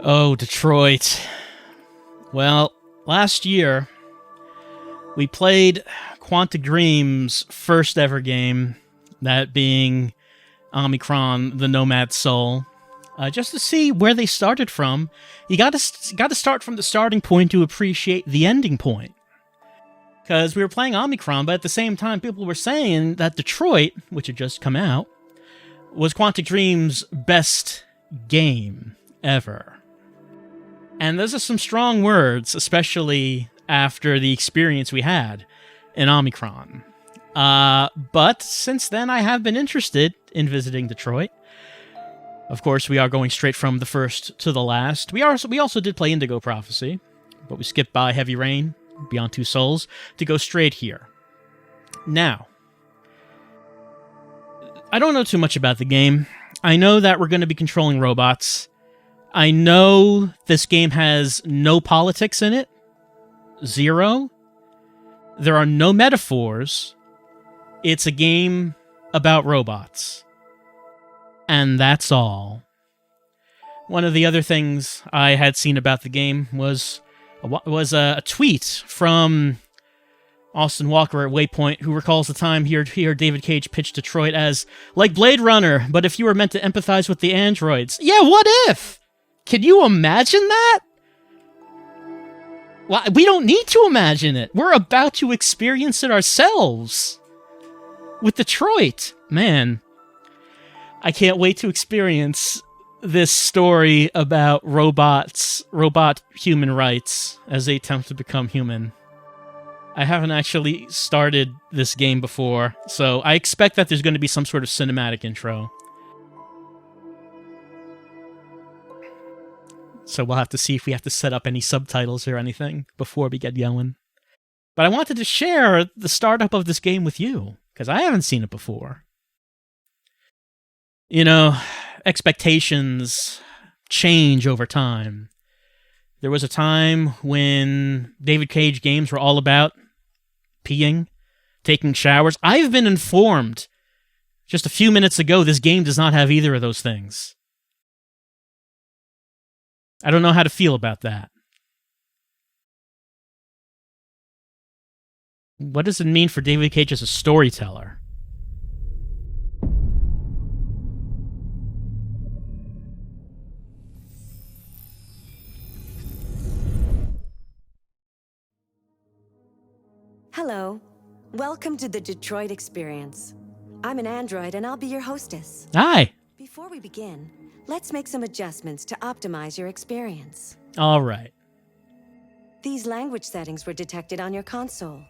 Oh, Detroit. Well, last year, we played Quantic Dream's first ever game, that being Omicron, the Nomad Soul, just to see where they started from. You got to start from the starting point to appreciate the ending point. Because we were playing Omicron, but at the same time, people were saying that Detroit, which had just come out, was Quantic Dream's best game ever. And those are some strong words, especially after the experience we had in Omicron. But since then, I have been interested in visiting Detroit. Of course, we are going straight from the first to the last. We also did play Indigo Prophecy, but we skipped by Heavy Rain, Beyond Two Souls, to go straight here. Now, I don't know too much about the game. I know that we're going to be controlling robots. I know this game has no politics in it. Zero. There are no metaphors. It's a game about robots. And that's all. One of the other things I had seen about the game was a tweet from Austin Walker at Waypoint, who recalls the time here David Cage pitched Detroit as like Blade Runner, but if you were meant to empathize with the androids. Yeah, what if? Can you imagine that? Well, we don't need to imagine it. We're about to experience it ourselves. With Detroit. Man, I can't wait to experience this story about robot human rights as they attempt to become human. I haven't actually started this game before, so I expect that there's going to be some sort of cinematic intro. So we'll have to see if we have to set up any subtitles or anything before we get going. But I wanted to share the startup of this game with you, because I haven't seen it before. You know, expectations change over time. There was a time when David Cage games were all about peeing, taking showers. I've been informed just a few minutes ago this game does not have either of those things. I don't know how to feel about that. What does it mean for David Cage as a storyteller? Hello. Welcome to the Detroit Experience. I'm an android and I'll be your hostess. Hi. Before we begin, let's make some adjustments to optimize your experience. All right. These language settings were detected on your console.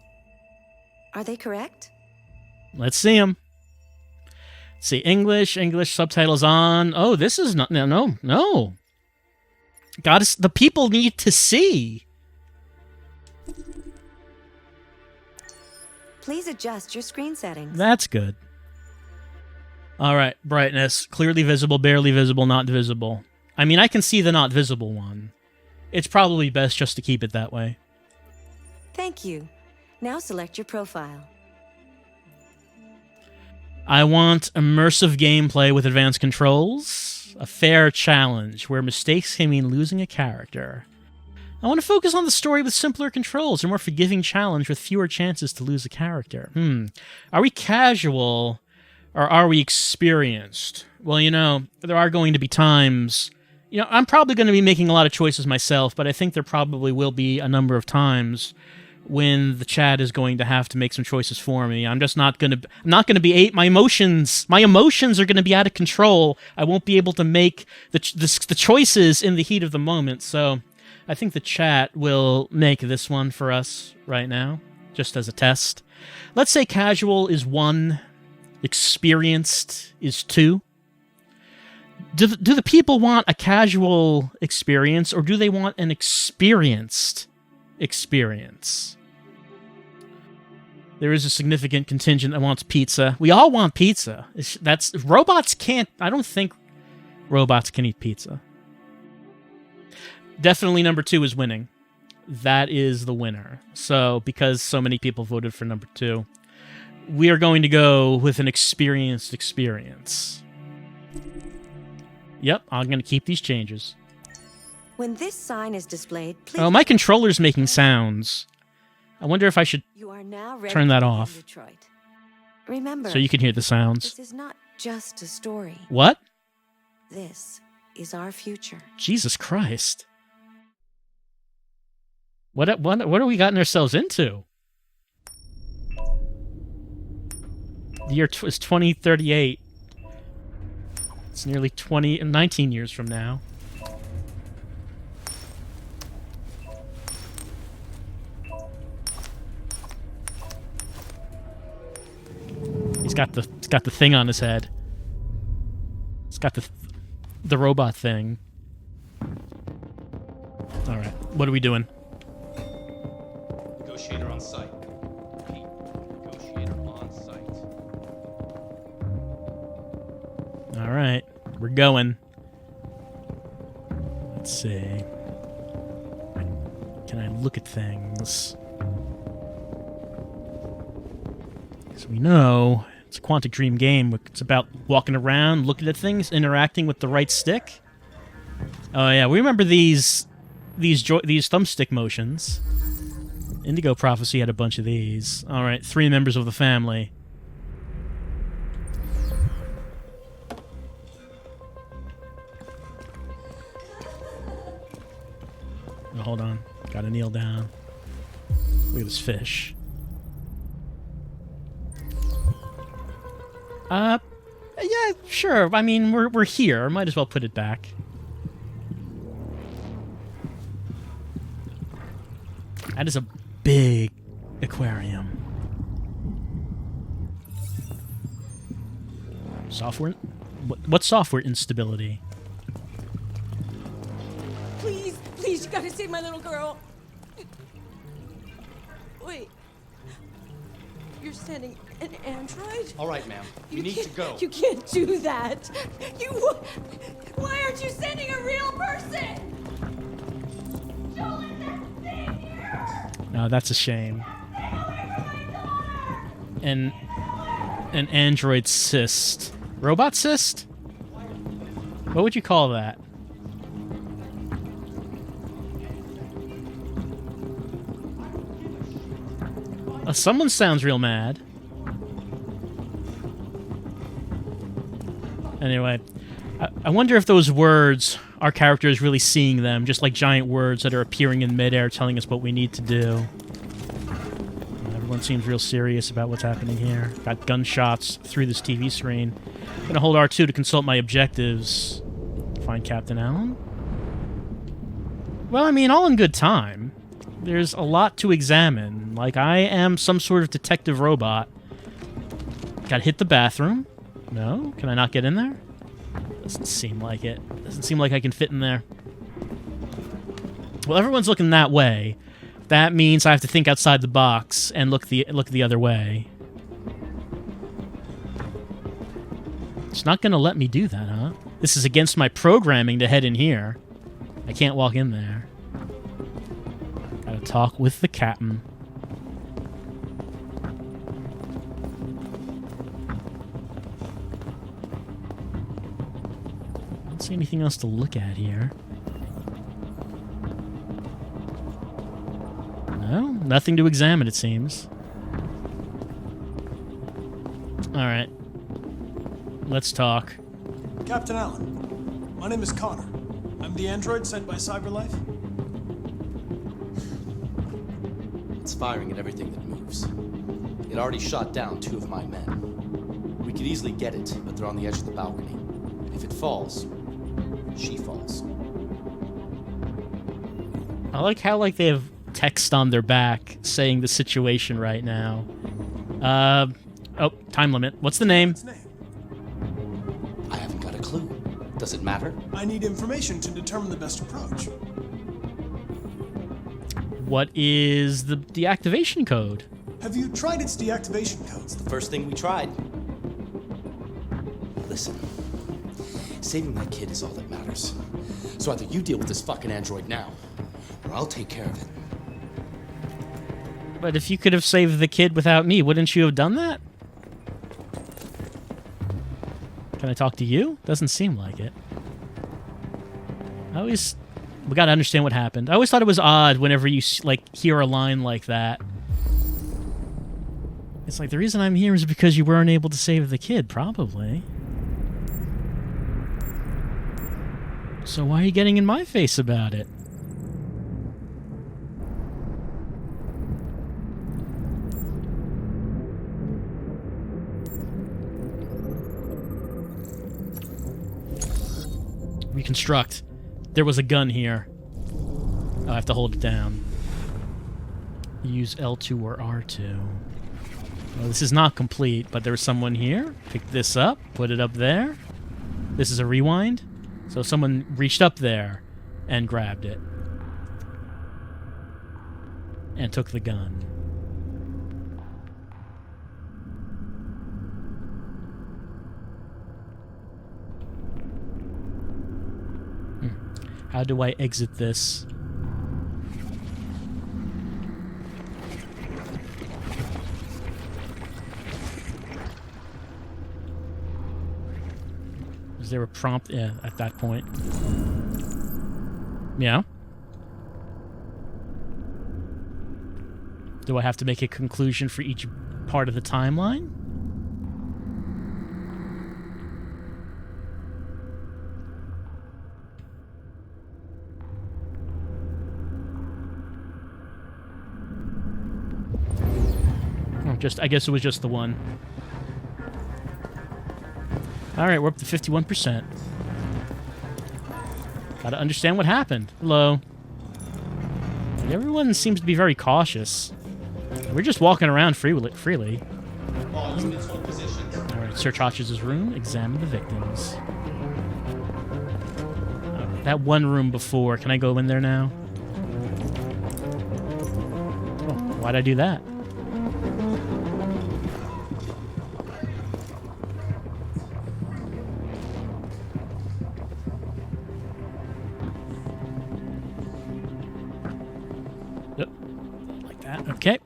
Are they correct? Let's see them. Let's see, English subtitles on. Oh, this is not, no. The people need to see. Please adjust your screen settings. That's good. All right, brightness. Clearly visible, barely visible, not visible. I mean, I can see the not visible one. It's probably best just to keep it that way. Thank you. Now select your profile. I want immersive gameplay with advanced controls. A fair challenge, where mistakes can mean losing a character. I want to focus on the story with simpler controls, a more forgiving challenge with fewer chances to lose a character. Are we casual, or are we experienced? Well, you know, there are going to be times... You know, I'm probably going to be making a lot of choices myself, but I think there probably will be a number of times when the chat is going to have to make some choices for me. I'm just not going to be... My emotions are going to be out of control. I won't be able to make the choices in the heat of the moment, so... I think the chat will make this one for us right now, just as a test. Let's say casual is 1, experienced is 2. Do the people want a casual experience, or do they want an experienced experience? There is a significant contingent that wants pizza. We all want pizza. Robots can't... I don't think robots can eat pizza. Definitely number 2 is winning. That is the winner. So, because so many people voted for number 2, we are going to go with an experienced experience. Yep, I'm going to keep these changes. When this sign is displayed, please... Oh, my controller's making sounds. I wonder if I should You are now ready turn that to off. begin Detroit. Remember, so you can hear the sounds. this is not just a story. What? This is our future. Jesus Christ. What are we gotten ourselves into? The year is 2038. It's nearly 19 years from now. He's got the thing on his head. He's got the robot thing. All right, what are we doing? Negotiator on site. Repeat. Negotiator on site. All right, we're going. Let's see. Can I look at things? As we know, it's a Quantic Dream game. It's about walking around, looking at things, interacting with the right stick. Oh yeah, we remember these thumbstick motions. Indigo Prophecy had a bunch of these. All right, 3 members of the family. Oh, hold on, gotta kneel down. Look at this fish. Yeah, sure. I mean, we're here. Might as well put it back. That is a big aquarium. Software? What software instability? Please, please, you gotta save my little girl. Wait. You're sending an android? All right, ma'am. You need to go. You can't do that. Why aren't you sending a real person? Joel, that thing here! No, that's a shame. An android cyst. Robot cyst? What would you call that? Someone sounds real mad. Anyway, I wonder if those words, our character is really seeing them, just like giant words that are appearing in midair telling us what we need to do. Everyone seems real serious about what's happening here. Got gunshots through this TV screen. Gonna hold R2 to consult my objectives. Find Captain Allen? Well, I mean, all in good time. There's a lot to examine. Like, I am some sort of detective robot. Gotta hit the bathroom. No? Can I not get in there? Doesn't seem like it. Doesn't seem like I can fit in there. Well, everyone's looking that way. That means I have to think outside the box and look the other way. It's not gonna let me do that, huh? This is against my programming to head in here. I can't walk in there. Gotta talk with the captain. Don't see anything else to look at here. No, nothing to examine, it seems. Alright. Let's talk. Captain Allen, my name is Connor. I'm the android sent by CyberLife. It's firing at everything that moves. It already shot down 2 of my men. We could easily get it, but they're on the edge of the balcony. If it falls, she falls. I like how they have text on their back saying the situation right now. Oh, time limit. What's the name? Its name. I haven't got a clue. Does it matter? I need information to determine the best approach. What is the deactivation code? Have you tried its deactivation codes? The first thing we tried. Listen, saving that kid is all that matters. So either you deal with this fucking android now, or I'll take care of it. But if you could have saved the kid without me, wouldn't you have done that? Can I talk to you? Doesn't seem like it. I always We gotta understand what happened. I always thought it was odd whenever you, like, hear a line like that. It's like, the reason I'm here is because you weren't able to save the kid, probably. So why are you getting in my face about it? Reconstruct. There was a gun here. Oh, I have to hold it down. Use L2 or R2. Well, this is not complete, but there was someone here. Pick this up, put it up there. This is a rewind. So someone reached up there and grabbed it. And took the gun. How do I exit this? Is there a prompt? Yeah, at that point. Yeah. Do I have to make a conclusion for each part of the timeline? I guess it was just the one. Alright, we're up to 51%. Gotta understand what happened. Hello. Everyone seems to be very cautious. We're just walking around freely. Alright, search Hodges' room. Examine the victims. That one room before. Can I go in there now? Oh, why'd I do that? Okay.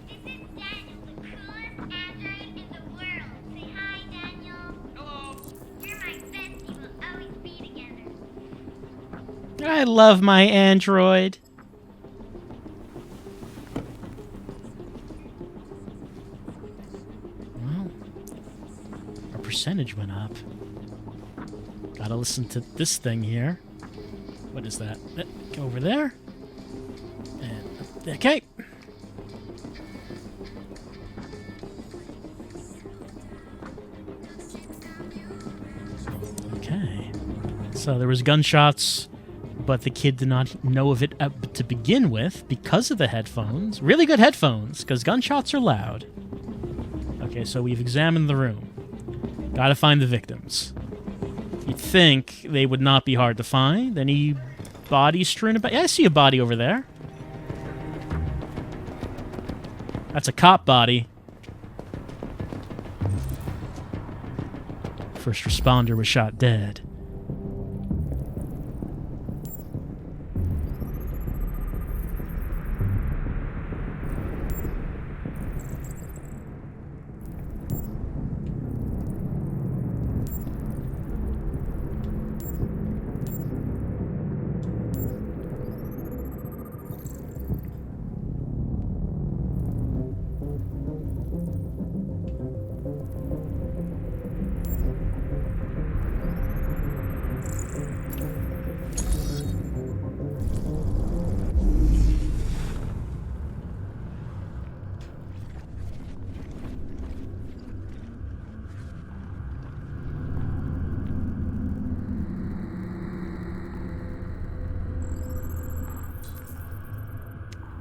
This is Daniel, the coolest android in the world. Say hi, Daniel. Hello. You're my bestie. We'll always be together. I love my android. Well, our percentage went up. Gotta listen to this thing here. What is that? Go over there. And okay. Okay. So there was gunshots, but the kid did not know of it to begin with because of the headphones. Really good headphones, because gunshots are loud. Okay, so we've examined the room. Gotta find the victims. You'd think they would not be hard to find. Any bodies strewn about? Yeah, I see a body over there. That's a cop body. First responder was shot dead.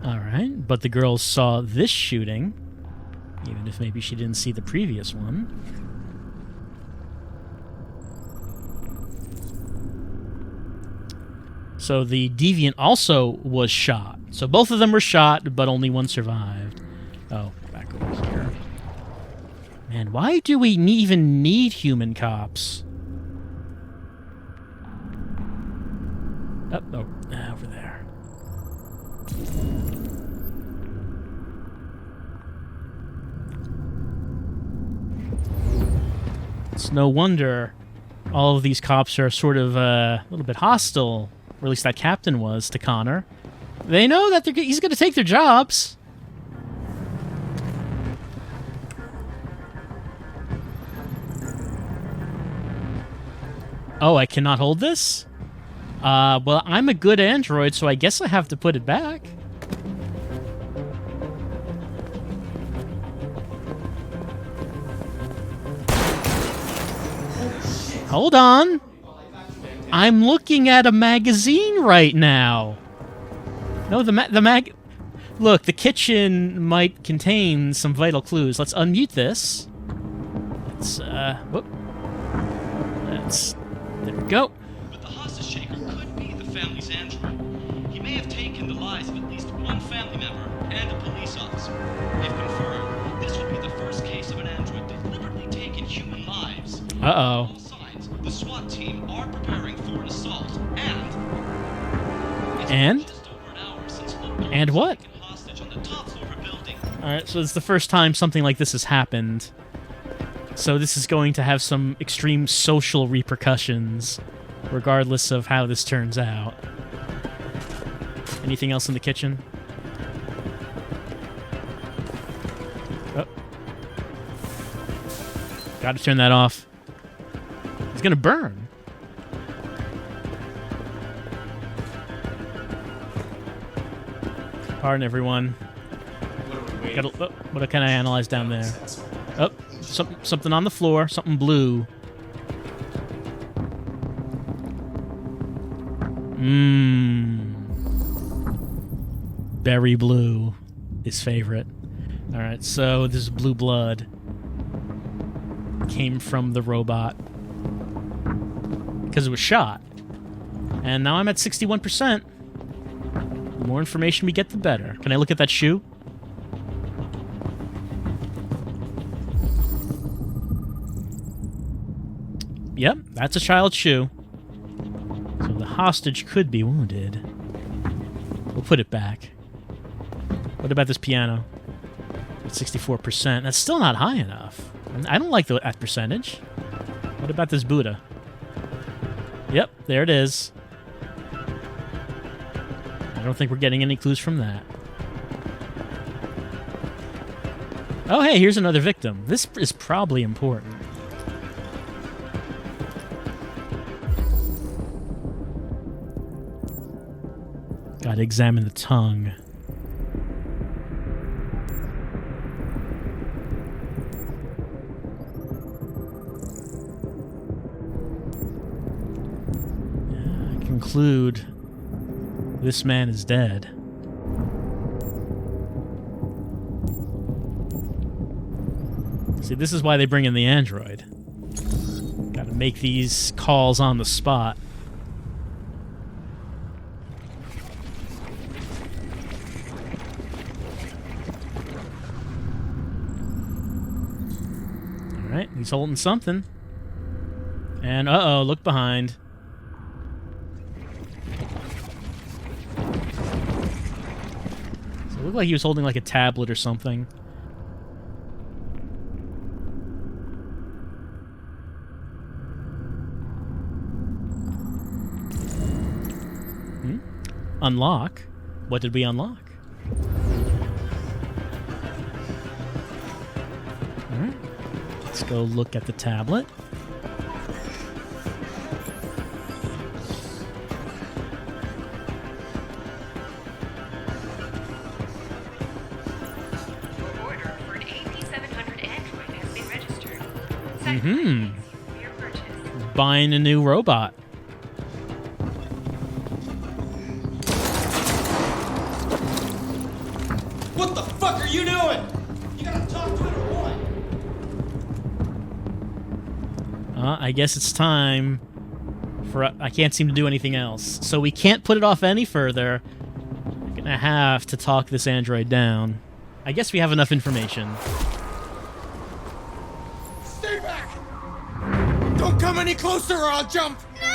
Alright, but the girl saw this shooting, even if maybe she didn't see the previous one. So the deviant also was shot. So both of them were shot, but only one survived. Oh, back over here. Man, why do we even need human cops? Oh, over there. no wonder all of these cops are sort of a little bit hostile, or at least that captain was, to Connor. They know that he's going to take their jobs. Oh, I cannot hold this? Well, I'm a good android, so I guess I have to put it back. Hold on. I'm looking at a magazine right now. No, the mag... Look, the kitchen might contain some vital clues. Let's unmute this. Let's, whoop. Let's... There we go. But the hostage taker could be the family's android. He may have taken the lives of at least one family member and a police officer. If confirmed, this would be the first case of an android deliberately taking human lives. Uh-oh. All signs, the SWAT team are preparing for an assault, and... And? Just over an hour since local And what? taken hostage on the top floor of a building. Alright, so it's the first time something like this has happened. So this is going to have some extreme social repercussions, regardless of how this turns out. Anything else in the kitchen? Oh. Gotta turn that off. It's gonna burn. Pardon, everyone. What can I analyze down there? Oh, something on the floor. Something blue. Berry blue. His favorite. Alright, so this is blue blood. Came from the robot. Because it was shot. And now I'm at 61%. The more information we get, the better. Can I look at that shoe? Yep, that's a child's shoe. So the hostage could be wounded. We'll put it back. What about this piano? At 64%. That's still not high enough. I don't like that percentage. What about this Buddha? Yep, there it is. I don't think we're getting any clues from that. Oh, hey, here's another victim. This is probably important. Gotta examine the tongue. Yeah, I conclude this man is dead. See, this is why they bring in the android. Gotta make these calls on the spot. Alright, he's holding something. And uh-oh, look behind. So it looked like he was holding like a tablet or something. Unlock? What did we unlock? Alright. Let's go look at the tablet. Order for an AP700 Android has been registered. Mm-hmm. For your purchase. Buying a new robot. What the fuck are you doing? You gotta talk to it or what? I guess it's time for... I can't seem to do anything else. So we can't put it off any further. We're gonna have to talk this android down. I guess we have enough information. Stay back! Don't come any closer or I'll jump! No,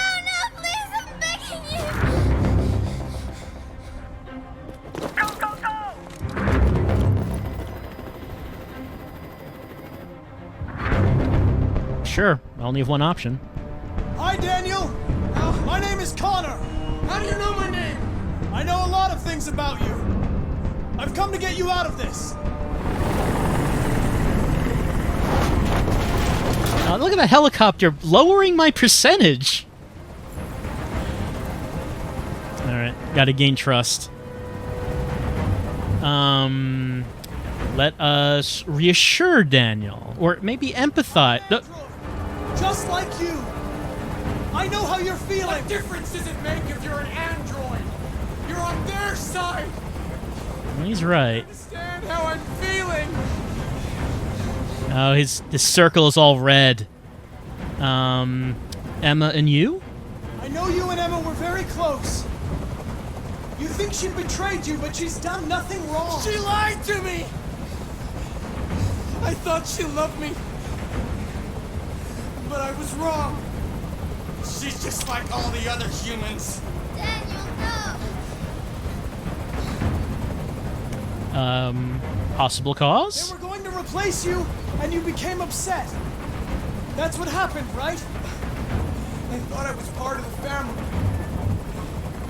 please, I'm begging you! Sure, only have one option. Hi, Daniel. My name is Connor. How do you know my name? I know a lot of things about you. I've come to get you out of this. Look at the helicopter lowering my percentage. All right, gotta gain trust. Let us reassure Daniel, or maybe empathize. No. Just like you. I know how you're feeling. What difference does it make if you're an android? You're on their side. He's right. Understand how I'm feeling? Oh, his circle is all red. Emma and you? I know you and Emma were very close. You think she betrayed you, but she's done nothing wrong. She lied to me! I thought she loved me. But I was wrong. She's just like all the other humans. Daniel, no! Possible They cause? were going to replace you, and you became upset. That's what happened, right? I thought I was part of the family.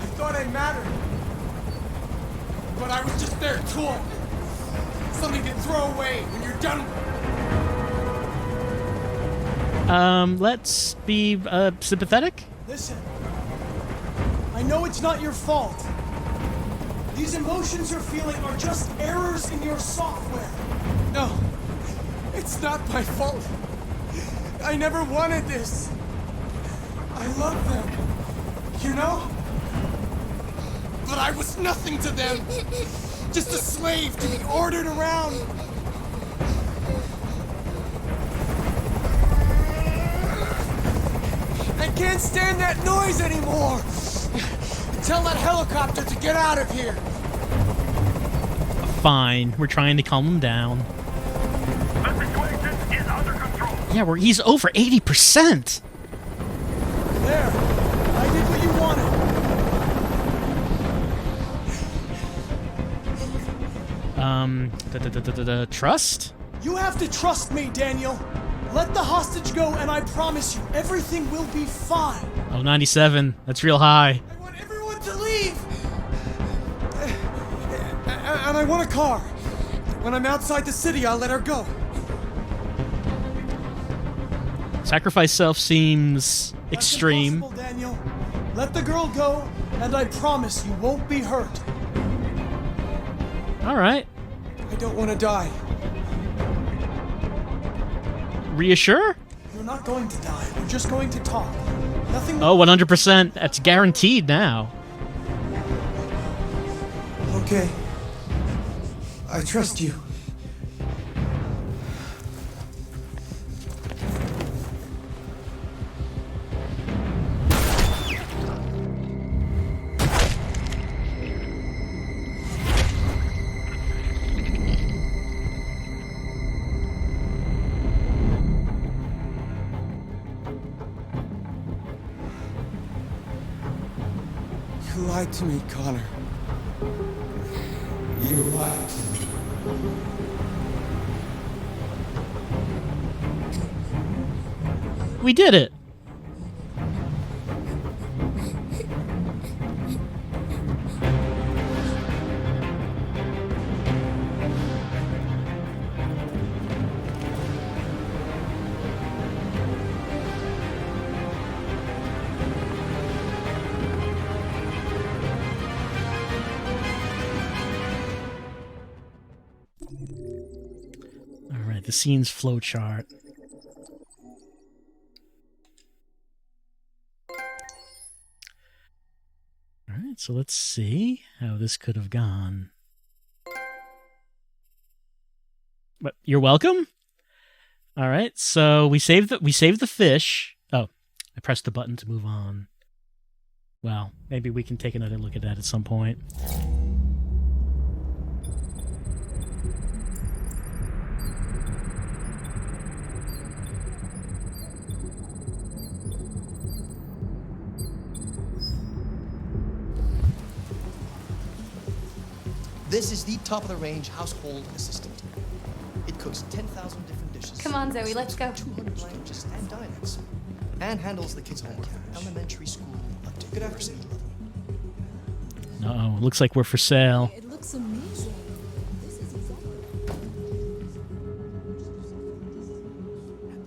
I thought I mattered. But I was just their toy. Something to throw away when you're done with it. Let's be sympathetic. Listen. I know it's not your fault. These emotions you're feeling are just errors in your software. No, it's not my fault. I never wanted this. I love them, you know? But I was nothing to them. Just a slave to be ordered around. I can't stand that noise anymore. Tell that helicopter to get out of here. Fine, we're trying to calm him down. The situation is under control. Yeah, he's over 80%. There. I did what you wanted. Trust? You have to trust me, Daniel. Let the hostage go, and I promise you, everything will be fine. Oh, 97. That's real high. I want everyone to leave. And I want a car. When I'm outside the city, I'll let her go. Sacrifice self seems extreme. That's impossible, Daniel. Let the girl go, and I promise you won't be hurt. All right. I don't want to die. Reassure? You're not going to die. We're just going to talk. Nothing. Oh, 100%. That's guaranteed now. Okay. I trust you. You lied to me, Connor. You lied to me. We did it. All right, the scene's flowchart. All right, so let's see how this could have gone. But you're welcome. All right, so we saved the fish. Oh, I pressed the button to move on. Well, maybe we can take another look at that at some point. This is the top-of-the-range household assistant. It cooks 10,000 different dishes. Come on, Zoe, let's go. 200 languages and dialects. And handles the kids' homework from elementary school up to university level. Uh-oh, looks like we're for sale. It looks amazing. This is exactly...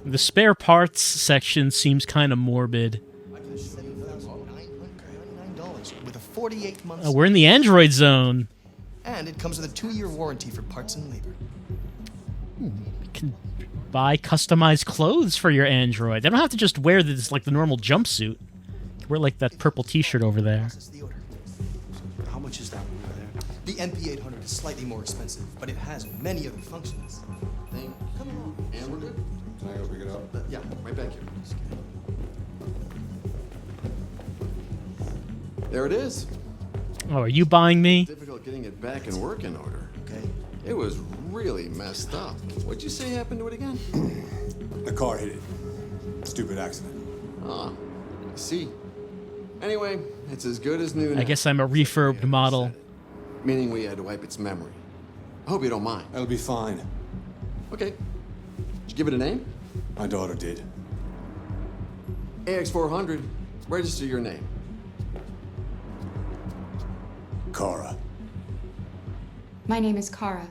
The spare parts section seems kind of morbid. $7,999 with a 48-month. We're in the Android zone. And it comes with a 2-year warranty for parts and labor. You can buy customized clothes for your Android. They don't have to just wear this like the normal jumpsuit. Wear like that purple T-shirt over there. How much is that one over there? The NP800 is slightly more expensive, but it has many other functions. Thing. Come along. And we're good. Can I go pick it up? Yeah. Right back here. There it is. Oh, are you buying me? Difficult getting it back in working order. Okay. It was really messed up. What'd you say happened to it again? The car hit it. Stupid accident. Ah, I see. Anyway, it's as good as new now. I guess I'm a refurbed model. Meaning we had to wipe its memory. I hope you don't mind. That'll be fine. Okay. Did you give it a name? My daughter did. AX400. Register your name. Kara. My name is Kara.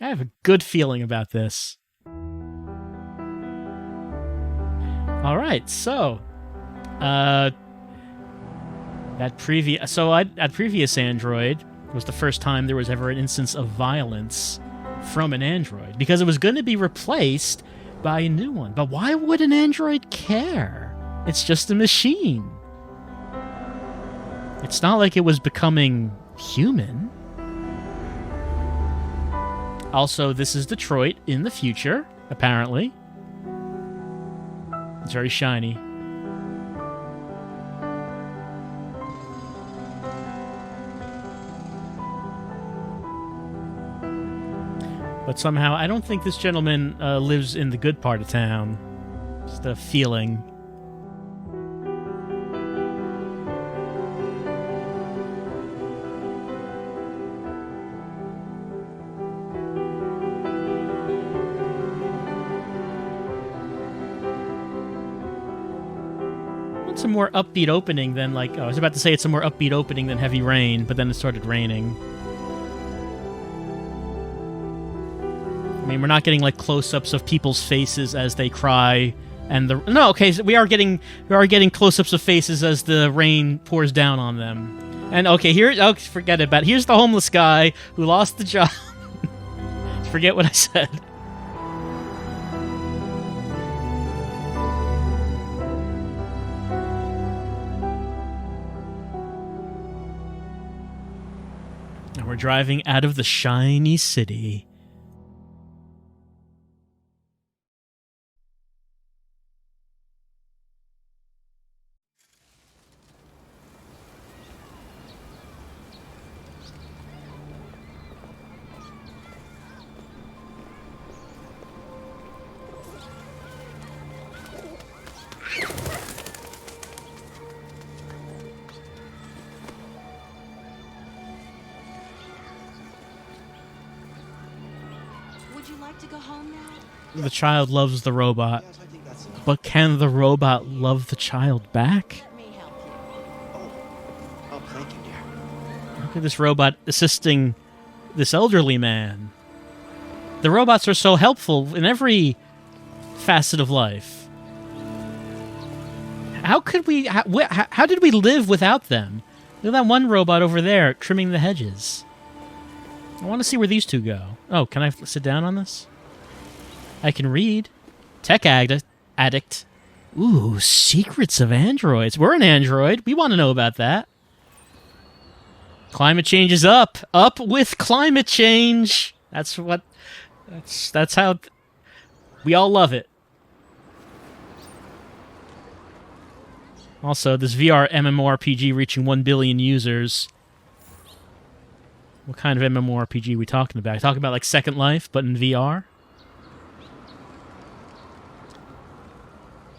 I have a good feeling about this. All right, so at previous Android was the first time there was ever an instance of violence from an Android because it was going to be replaced by a new one. But why would an Android care? It's just a machine. It's not like it was becoming human. Also, this is Detroit in the future, apparently. It's very shiny. But somehow, I don't think this gentleman lives in the good part of town. Just a feeling. It's a more upbeat opening than I was about to say it's a more upbeat opening than Heavy Rain, but then it started raining. I mean, we're not getting like close-ups of people's faces as they cry, and so we are getting close-ups of faces as the rain pours down on them. And forget it. But here's the homeless guy who lost the job. Forget what I said. And we're driving out of the shiny city. Would you like to go home now? The child loves the robot, but can the robot love the child back? Let me help you. Oh, thank you, dear. Look at this robot assisting this elderly man. The robots are so helpful in every facet of life. How did we live without them? Look at that one robot over there trimming the hedges. I want to see where these two go. Oh, can I sit down on this? I can read. Tech addict. Ooh, secrets of androids. We're an android. We want to know about that. Climate change is up. Up with climate change. That's how we all love it. Also, this VR MMORPG reaching 1 billion users. What kind of MMORPG are we talking about? Talking about like Second Life, but in VR?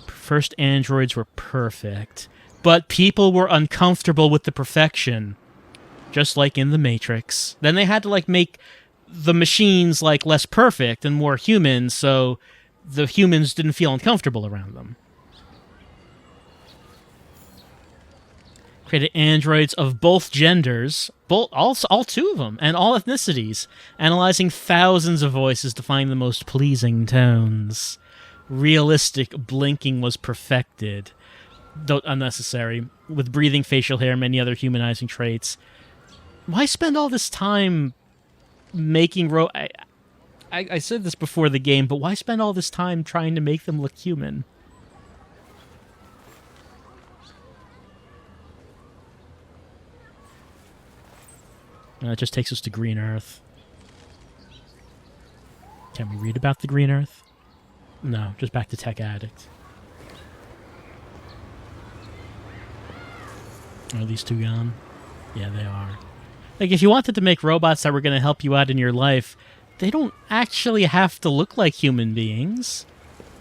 First androids were perfect, but people were uncomfortable with the perfection, just like in The Matrix. Then they had to like make the machines like less perfect and more human, so the humans didn't feel uncomfortable around them. Created androids of both genders, all two of them, and all ethnicities, analyzing thousands of voices to find the most pleasing tones. Realistic blinking was perfected, though unnecessary, with breathing, facial hair, and many other humanizing traits. Why spend all this time making I said this before the game, but why spend all this time trying to make them look human? It just takes us to Green Earth. Can we read about the Green Earth? No, just back to Tech Addict. Are these two gone? Yeah, they are. Like, if you wanted to make robots that were going to help you out in your life, they don't actually have to look like human beings.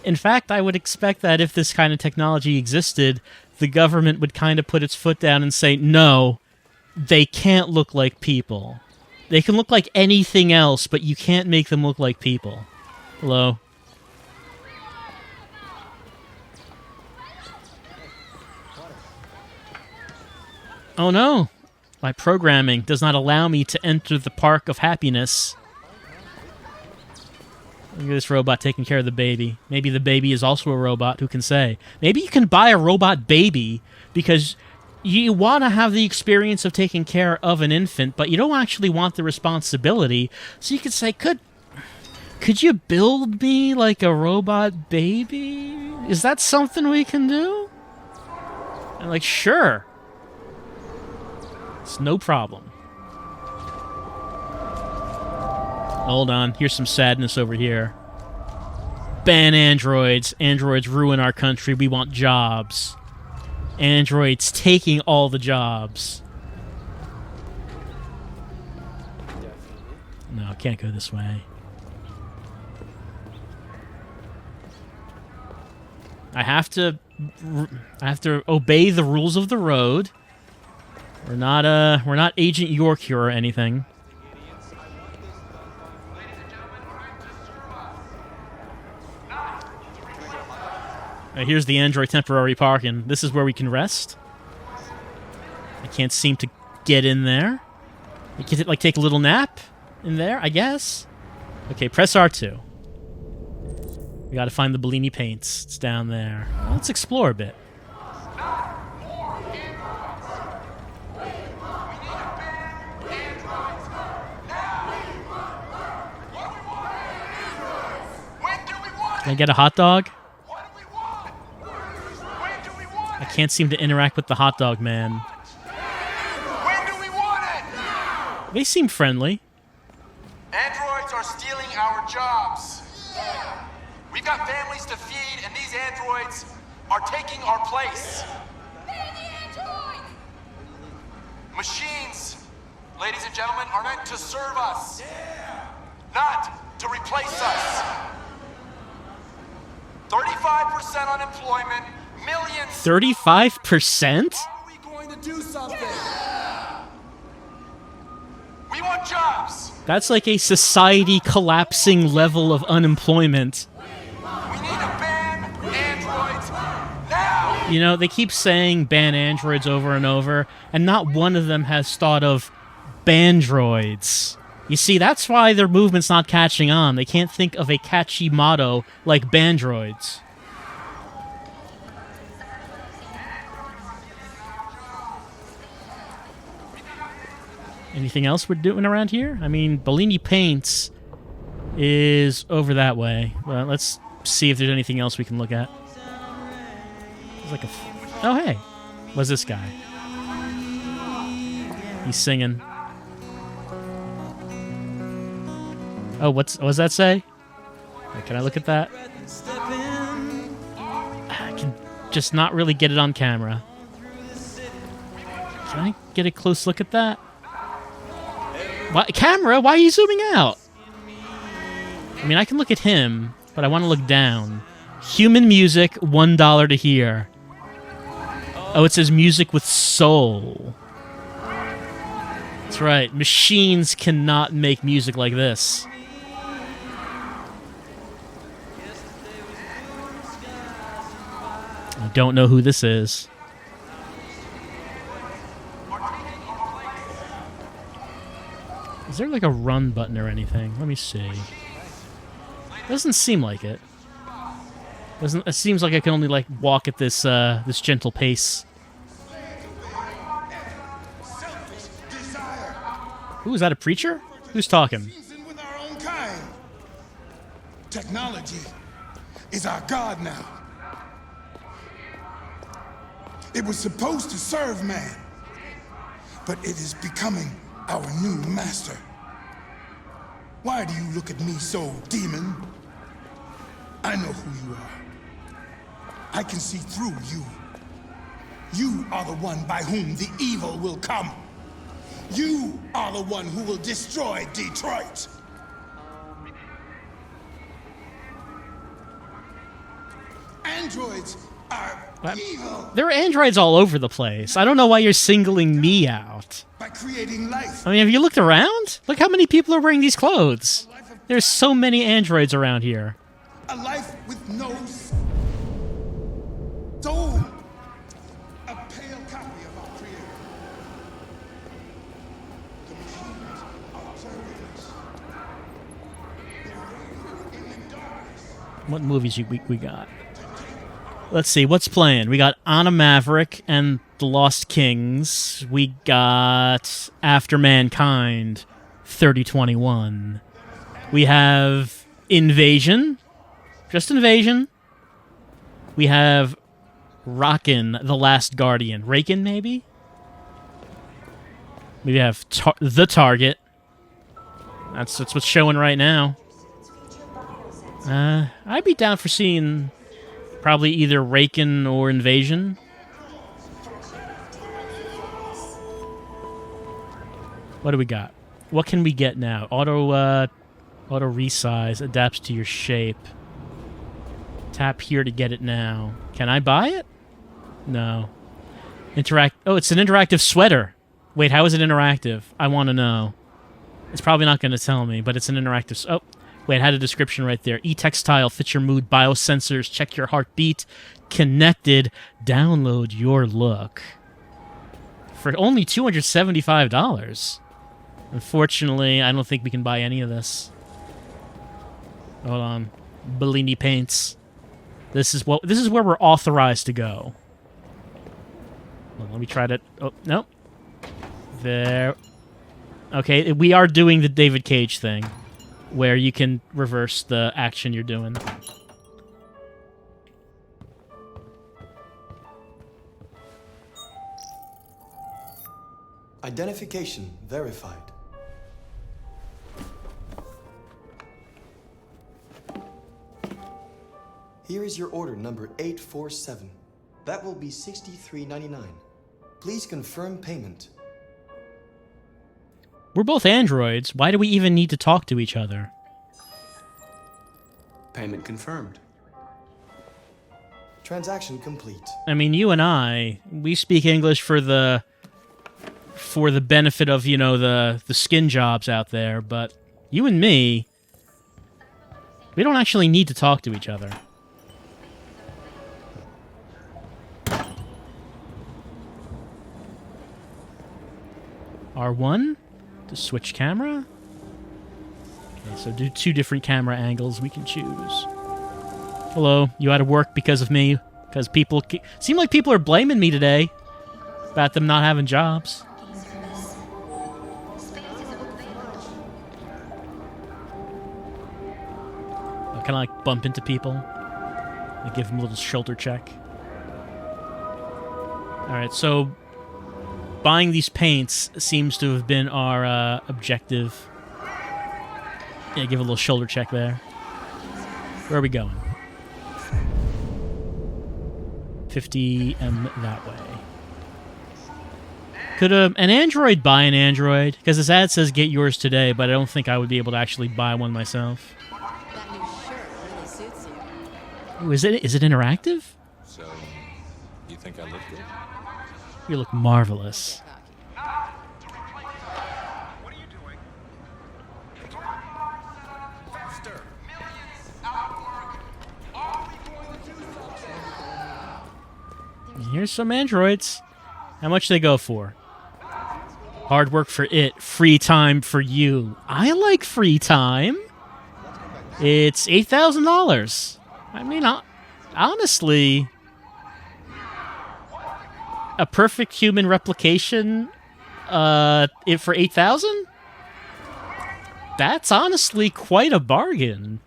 In fact, I would expect that if this kind of technology existed, the government would kind of put its foot down and say, no, they can't look like people. They can look like anything else, but you can't make them look like people. Hello? Oh no! My programming does not allow me to enter the park of happiness. Look at this robot taking care of the baby. Maybe the baby is also a robot, who can say? Maybe you can buy a robot baby because you want to have the experience of taking care of an infant, but you don't actually want the responsibility. So you could say, could you build me like a robot baby? Is that something we can do? I'm like, sure. It's no problem. Hold on, here's some sadness over here. Ban androids. Androids ruin our country. We want jobs. Androids taking all the jobs. No, can't go this way. I have to obey the rules of the road. We're not Agent York here or anything. Here's the android temporary parking. This is where we can rest. I can't seem to get in there. You can like take a little nap in there, I guess. Okay, press R2. We gotta find the Bellini paints. It's down there. Well, let's explore a bit. Can I get a hot dog? I can't seem to interact with the hot dog man. When do we want it? They seem friendly. Androids are stealing our jobs. We've got families to feed, and these androids are taking our place. Ban the android! Machines, ladies and gentlemen, are meant to serve us, not to replace us. 35% unemployment, millions. 35%? Are we going to do something? We want jobs. That's like a society collapsing level of unemployment. We need to ban androids now. You know, they keep saying ban androids over and over, and not one of them has thought of bandroids. You see, that's why their movement's not catching on. They can't think of a catchy motto like bandroids. Anything else we're doing around here? I mean, Bellini Paints is over that way. Well, let's see if there's anything else we can look at. There's like a... Oh, hey. What's this guy? He's singing. Oh, what's that say? Wait, can I look at that? I can just not really get it on camera. Can I get a close look at that? What? Camera? Why are you zooming out? I mean, I can look at him, but I want to look down. Human music, $1 to hear. Oh, it says music with soul. That's right. Machines cannot make music like this. I don't know who this is. Is there like a run button or anything? Let me see. Doesn't seem like it. It seems like I can only like walk at this this gentle pace. Ooh, is that a preacher? Who's talking? Technology is our God now. It was supposed to serve man, but it is becoming our new master. Why do you look at me so, demon? I know who you are. I can see through you. You are the one by whom the evil will come. You are the one who will destroy Detroit. Androids are evil. There are androids all over the place. I don't know why you're singling me out. By creating life. I mean, have you looked around? Look how many people are wearing these clothes. There's so many androids around here. A life with no soul. A pale copy of our creator. The machines are serving us. They're in the darkness. What movies we got? Let's see, what's playing? We got Anna Maverick and The Lost Kings. We got After Mankind, 3021. We have Invasion. Just Invasion. We have Rockin' The Last Guardian. Rakin, maybe? We have The Target. That's what's showing right now. I'd be down for seeing probably either Rakin or Invasion. What do we got? What can we get now? Auto resize adapts to your shape. Tap here to get it now. Can I buy it? No. Oh, it's an interactive sweater. Wait, how is it interactive? I want to know. It's probably not going to tell me, but it's an interactive... Oh, wait, I had a description right there. E-textile, fit your mood, biosensors, check your heartbeat, connected, download your look. For only $275. Unfortunately, I don't think we can buy any of this. Hold on. Bellini paints. This is where we're authorized to go. Well, let me try to... Oh, no. There. Okay, we are doing the David Cage thing, where you can reverse the action you're doing. Identification verified. Here is your order number 847. That will be $63.99. Please confirm payment. We're both androids. Why do we even need to talk to each other? Payment confirmed. Transaction complete. I mean, you and I, we speak English for the benefit of, you know, the skin jobs out there, but you and me, we don't actually need to talk to each other. R1 to switch camera. Okay, so do 2 different camera angles we can choose. Hello, you out of work because of me? Because people seem like people are blaming me today about them not having jobs. Can I like bump into people and give them a little shoulder check? All right, so buying these paints seems to have been our objective. Yeah, give a little shoulder check there. Where are we going? 50M that way. Could an android buy an android? Because this ad says get yours today, but I don't think I would be able to actually buy one myself. That new shirt really suits you. Ooh, is it interactive? So, you think I look good? You look marvelous. Here's some androids. How much they go for? Hard work for it, free time for you. I like free time. It's $8,000. I mean, honestly, a perfect human replication for $8,000? That's honestly quite a bargain.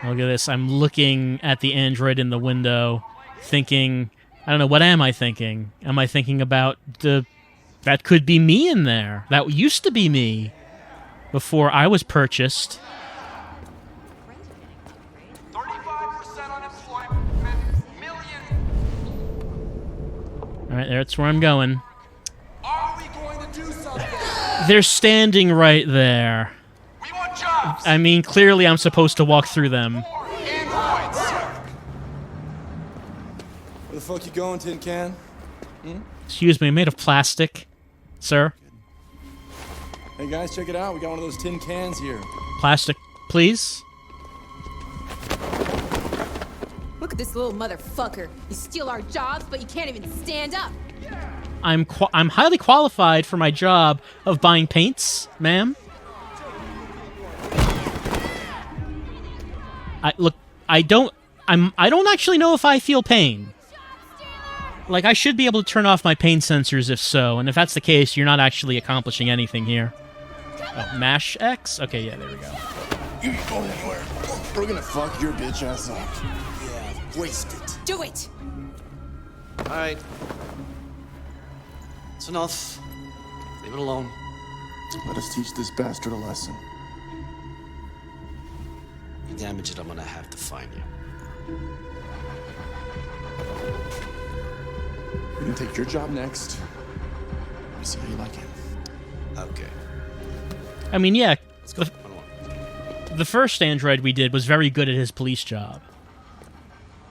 Look at this. I'm looking at the android in the window, thinking, I don't know, what am I thinking? Am I thinking about that could be me in there? That used to be me before I was purchased. 35% unemployment, millions. All right, that's where I'm going. Are we going to do something? They're standing right there. We want jobs. I mean, clearly I'm supposed to walk through them. Androids. Where the fuck you going, Tin Can? Excuse me, made of plastic, sir. Hey guys, check it out. We got one of those tin cans here. Plastic, please. Look at this little motherfucker. You steal our jobs, but you can't even stand up. I'm highly qualified for my job of buying paints, ma'am. I don't actually know if I feel pain. Like, I should be able to turn off my pain sensors if so, and if that's the case, you're not actually accomplishing anything here. Oh, mash X? Okay, yeah, there we go. You ain't going anywhere. We're gonna fuck your bitch ass up. Yeah, waste it. Do it! Alright. It's enough. Leave it alone. Let us teach this bastard a lesson. You damage it, I'm gonna have to find you. We can take your job next. Let me see how you like it. Okay. I mean, yeah, Let's go. the first android we did was very good at his police job.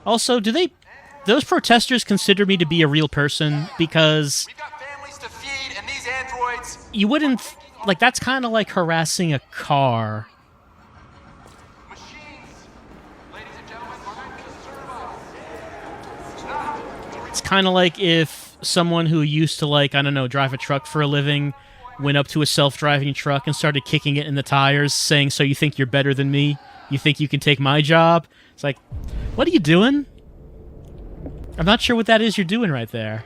Also, those protesters consider me to be a real person? Because We've got families to feed, and these androids. you wouldn't, like, that's kind of like harassing a car. It's kind of like if someone who used to, like, I don't know, drive a truck for a living went up to a self-driving truck and started kicking it in the tires, saying, so you think you're better than me? You think you can take my job? It's like, what are you doing? I'm not sure what that is you're doing right there.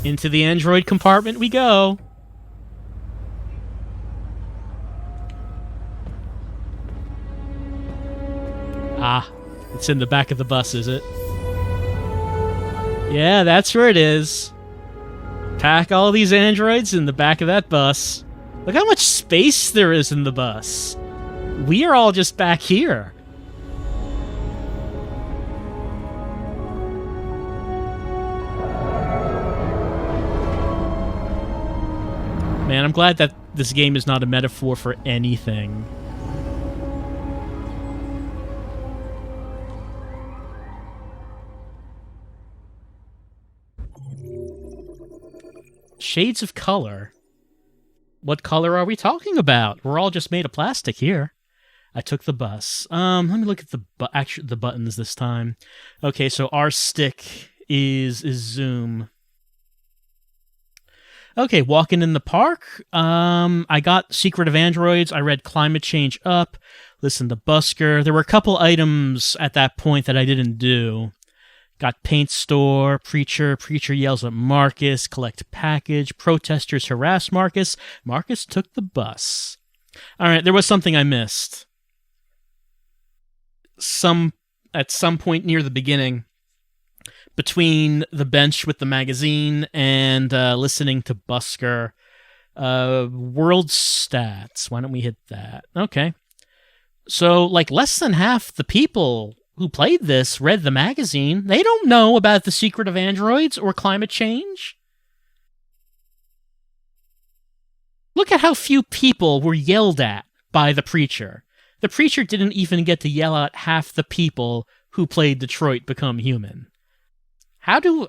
Into the android compartment we go. Ah, it's in the back of the bus, is it? Yeah, that's where it is. Pack all these androids in the back of that bus. Look how much space there is in the bus. We are all just back here. Man, I'm glad that this game is not a metaphor for anything. Shades of color? What color are we talking about? We're all just made of plastic here. I took the bus. Let me look at the buttons this time. Okay, so our stick is zoom. Okay, walking in the park. I got Secret of Androids. I read Climate Change Up. Listened to Busker. There were a couple items at that point that I didn't do. Got Paint Store, Preacher yells at Marcus, collect package, protesters harass Marcus. Marcus took the bus. All right, there was something I missed. At some point near the beginning, between the bench with the magazine and listening to Busker, world stats. Why don't we hit that? Okay. So, like, less than half the people who played this read the magazine. They don't know about the Secret of Androids or climate change. Look at how few people were yelled at by the preacher. The preacher didn't even get to yell at half the people who played Detroit become human? How did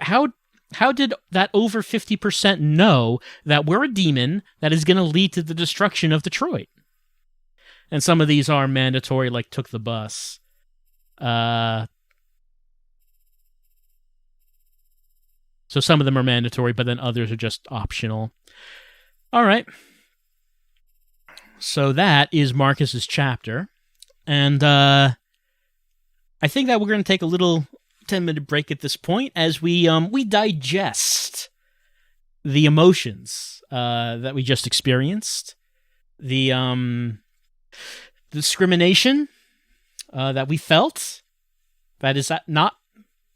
that over 50% know that we're a demon that is going to lead to the destruction of Detroit? And some of these are mandatory, like took the bus. So some of them are mandatory, but then others are just optional. All right. So that is Marcus's chapter. And I think that we're going to take a little 10-minute break at this point as we digest the emotions that we just experienced. The discrimination that we felt. That is not,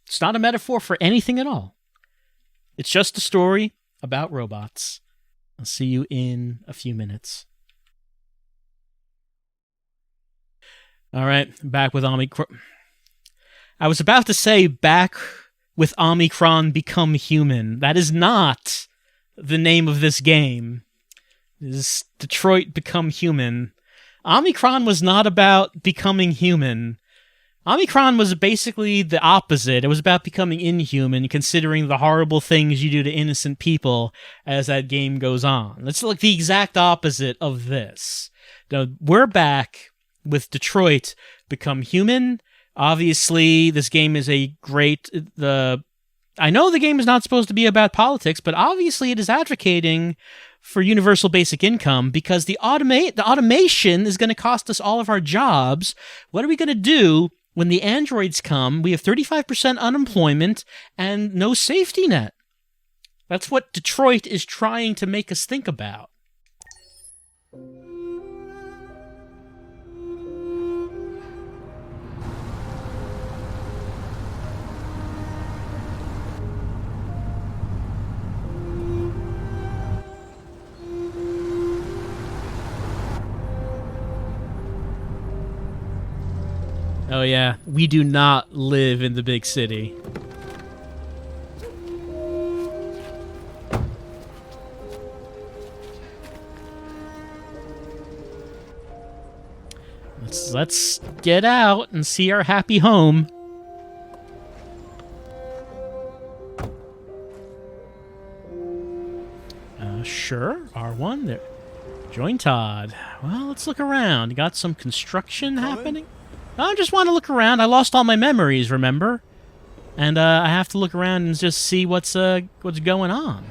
it's not a metaphor for anything at all. It's just a story about robots. I'll see you in a few minutes. All right, back with Omicron. I was about to say back with Omicron Become Human. That is not the name of this game. This is Detroit Become Human. Omicron was not about becoming human. Omicron was basically the opposite. It was about becoming inhuman, considering the horrible things you do to innocent people as that game goes on. It's like the exact opposite of this. Now, we're back with Detroit Become Human. Obviously, this game is a great... I know the game is not supposed to be about politics, but obviously it is advocating for universal basic income because the automation is going to cost us all of our jobs. What are we going to do when the androids come? We have 35% unemployment and no safety net. That's what Detroit is trying to make us think about. Oh yeah, we do not live in the big city. Let's get out and see our happy home. Sure, R1 there. Join Todd. Well, let's look around. Got some construction happening? I just want to look around. I lost all my memories, remember? And I have to look around and just see what's going on.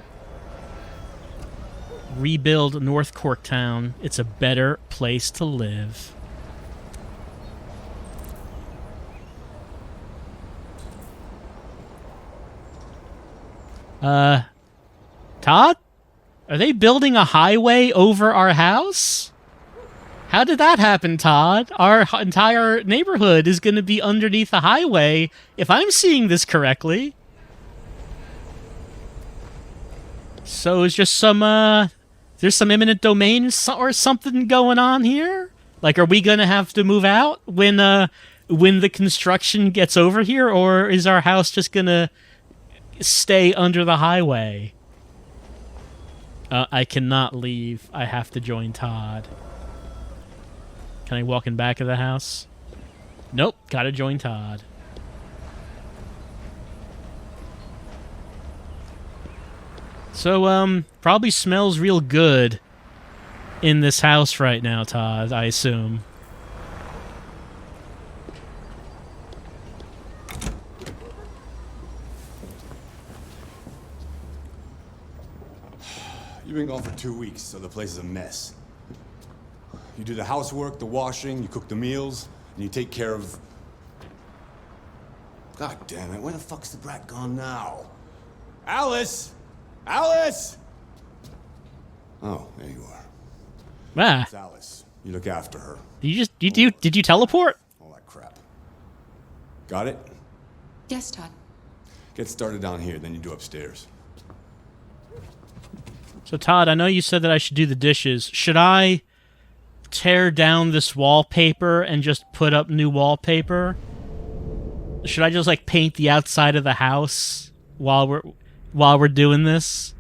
Rebuild North Corktown. It's a better place to live. Todd? Are they building a highway over our house? How did that happen, Todd? Our entire neighborhood is going to be underneath a highway, if I'm seeing this correctly. So is just there's some eminent domain or something going on here? Like, are we going to have to move out when the construction gets over here, or is our house just going to stay under the highway? I cannot leave. I have to join Todd. Can I walk in back of the house? Nope, gotta join Todd. So, probably smells real good in this house right now, Todd, I assume. You've been gone for 2 weeks, so the place is a mess. You do the housework, the washing, you cook the meals, and you take care of... God damn it, where the fuck's the brat gone now? Alice! Alice! Oh, there you are. Ah. It's Alice. You look after her. Did you teleport? All that crap. Got it? Yes, Todd. Get started down here, then you do upstairs. So, Todd, I know you said that I should do the dishes. Should I tear down this wallpaper and just put up new wallpaper? Should I just, like, paint the outside of the house while we're doing this?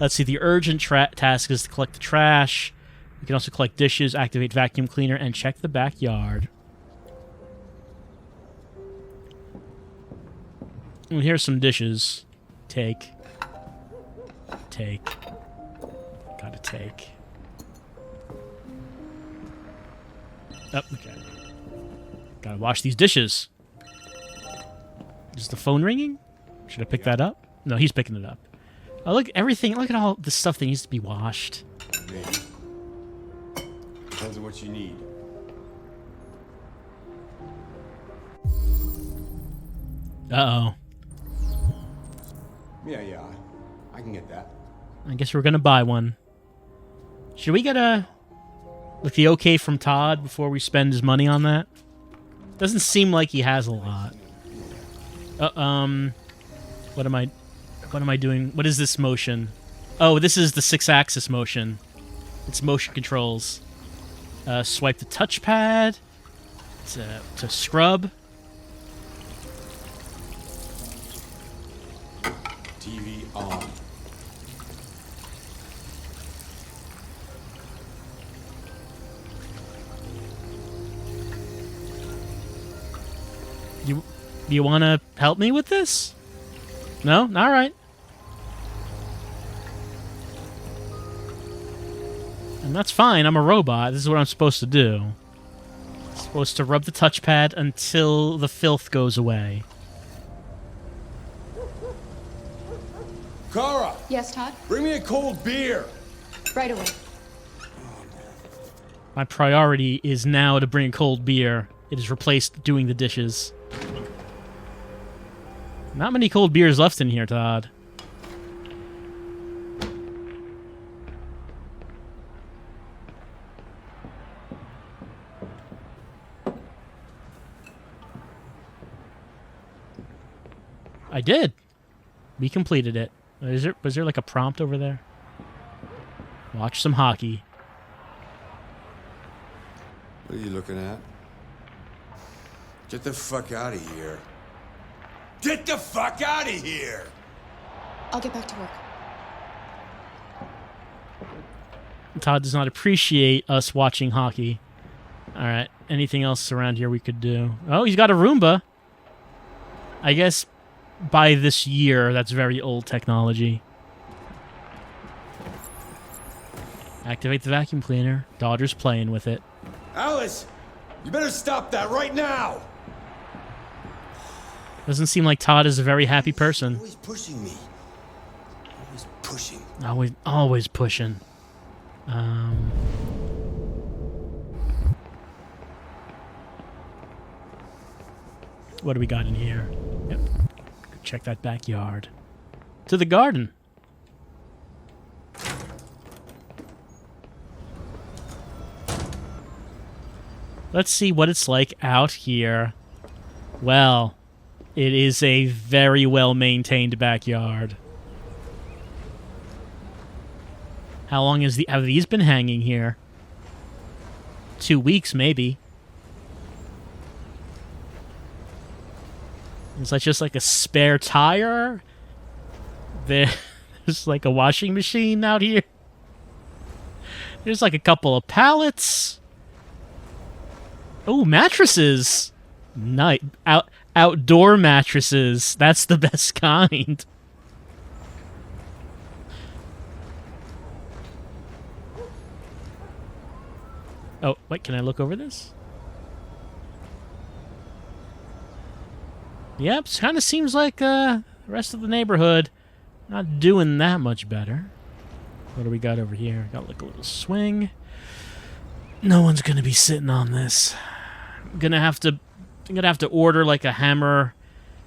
Let's see. The urgent task is to collect the trash. We can also collect dishes, activate vacuum cleaner, and check the backyard. Well, here's some dishes. Take. Gotta take. Oh, okay. Gotta wash these dishes. Is the phone ringing? Should I pick that up? No, he's picking it up. Oh, look, everything. Look at all the stuff that needs to be washed. Maybe. Depends on what you need. Uh-oh. Yeah. I can get that. I guess we're gonna buy one. Should we get the okay from Todd before we spend his money on that? Doesn't seem like he has a lot. What am I doing? What is this motion? Oh, this is the 6-axis motion. It's motion controls. Swipe the touchpad to scrub. TV on. Do you want to help me with this? No? All right. And that's fine. I'm a robot. This is what I'm supposed to do. I'm supposed to rub the touchpad until the filth goes away. Kara! Yes, Todd? Bring me a cold beer! Right away. My priority is now to bring cold beer. It has replaced doing the dishes. Not many cold beers left in here, Todd. I did. We completed it. Was there like a prompt over there? Watch some hockey. What are you looking at? Get the fuck out of here. Get the fuck out of here! I'll get back to work. Todd does not appreciate us watching hockey. Alright, anything else around here we could do? Oh, he's got a Roomba. I guess by this year, that's very old technology. Activate the vacuum cleaner. Daughter's playing with it. Alice! You better stop that right now! Doesn't seem like Todd is a very happy person. Always pushing me. Always pushing. Always pushing. What do we got in here? Yep. Check that backyard. To the garden. Let's see what it's like out here. Well, it is a very well-maintained backyard. How long have these been hanging here? 2 weeks, maybe. Is that just like a spare tire? There's like a washing machine out here. There's like a couple of pallets. Oh, mattresses. Nice. Outdoor mattresses. That's the best kind. Oh, wait, can I look over this? Yep, kind of seems like the rest of the neighborhood not doing that much better. What do we got over here? Got like a little swing. No one's gonna be sitting on this. I'm gonna have to order like a hammer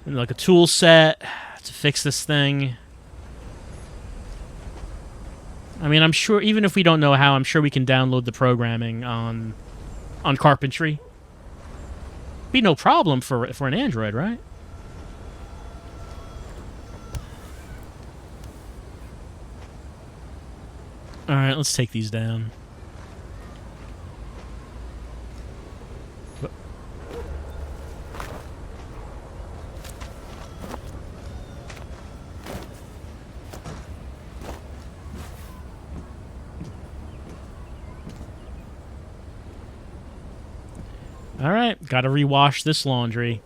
and like a tool set to fix this thing. I mean, I'm sure even if we don't know how, I'm sure we can download the programming on carpentry. Be no problem for an Android, right? All right, let's take these down. All right, got to rewash this laundry.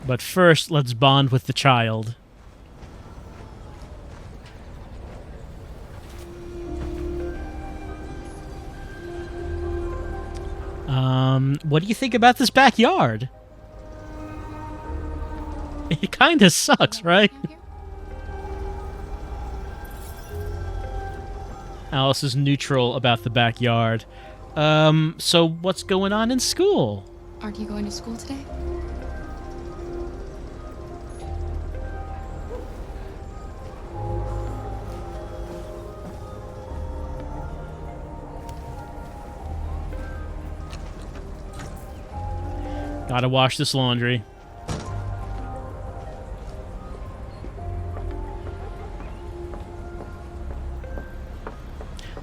But first, let's bond with the child. What do you think about this backyard? It kinda sucks, right? Alice is neutral about the backyard. So what's going on in school? Aren't you going to school today? Gotta wash this laundry.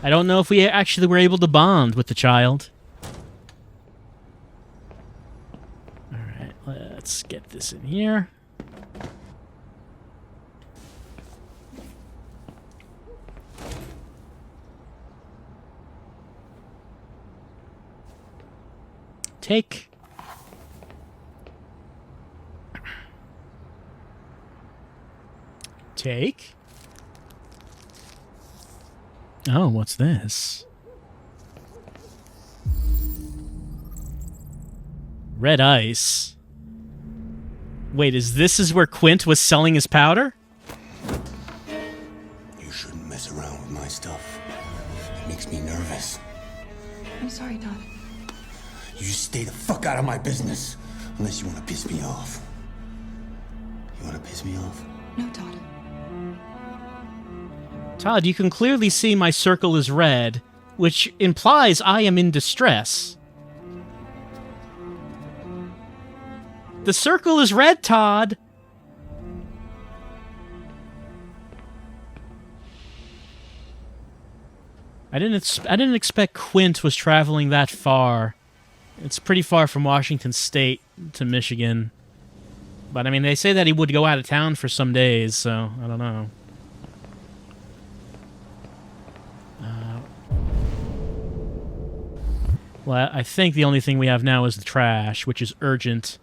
I don't know if we actually were able to bond with the child. Alright, let's get this in here. Take. Take. Oh, what's this? Red ice. Wait, is where Quint was selling his powder? You shouldn't mess around with my stuff. It makes me nervous. I'm sorry, Todd. You just stay the fuck out of my business. Unless you want to piss me off. You want to piss me off? No, Todd. Todd, you can clearly see my circle is red, which implies I am in distress. The circle is red, Todd! I didn't expect Quint was traveling that far. It's pretty far from Washington State to Michigan. But, I mean, they say that he would go out of town for some days, so I don't know. Well, I think the only thing we have now is the trash, which is urgent.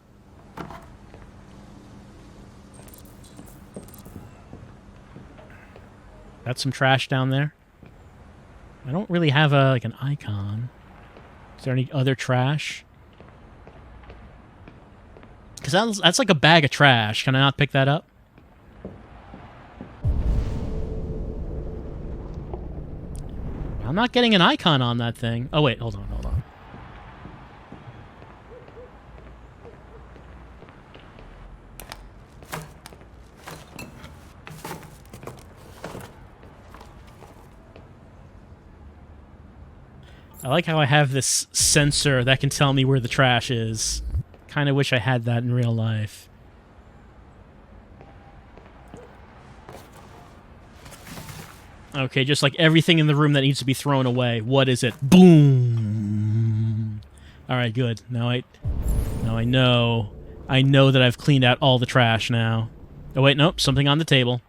Got some trash down there. I don't really have like an icon. Is there any other trash? Because that's like a bag of trash. Can I not pick that up? I'm not getting an icon on that thing. Oh, wait. Hold on. I like how I have this sensor that can tell me where the trash is. Kind of wish I had that in real life. Okay, just like everything in the room that needs to be thrown away. What is it? Boom! Alright, good. Now I know. I know that I've cleaned out all the trash now. Oh wait, nope, something on the table.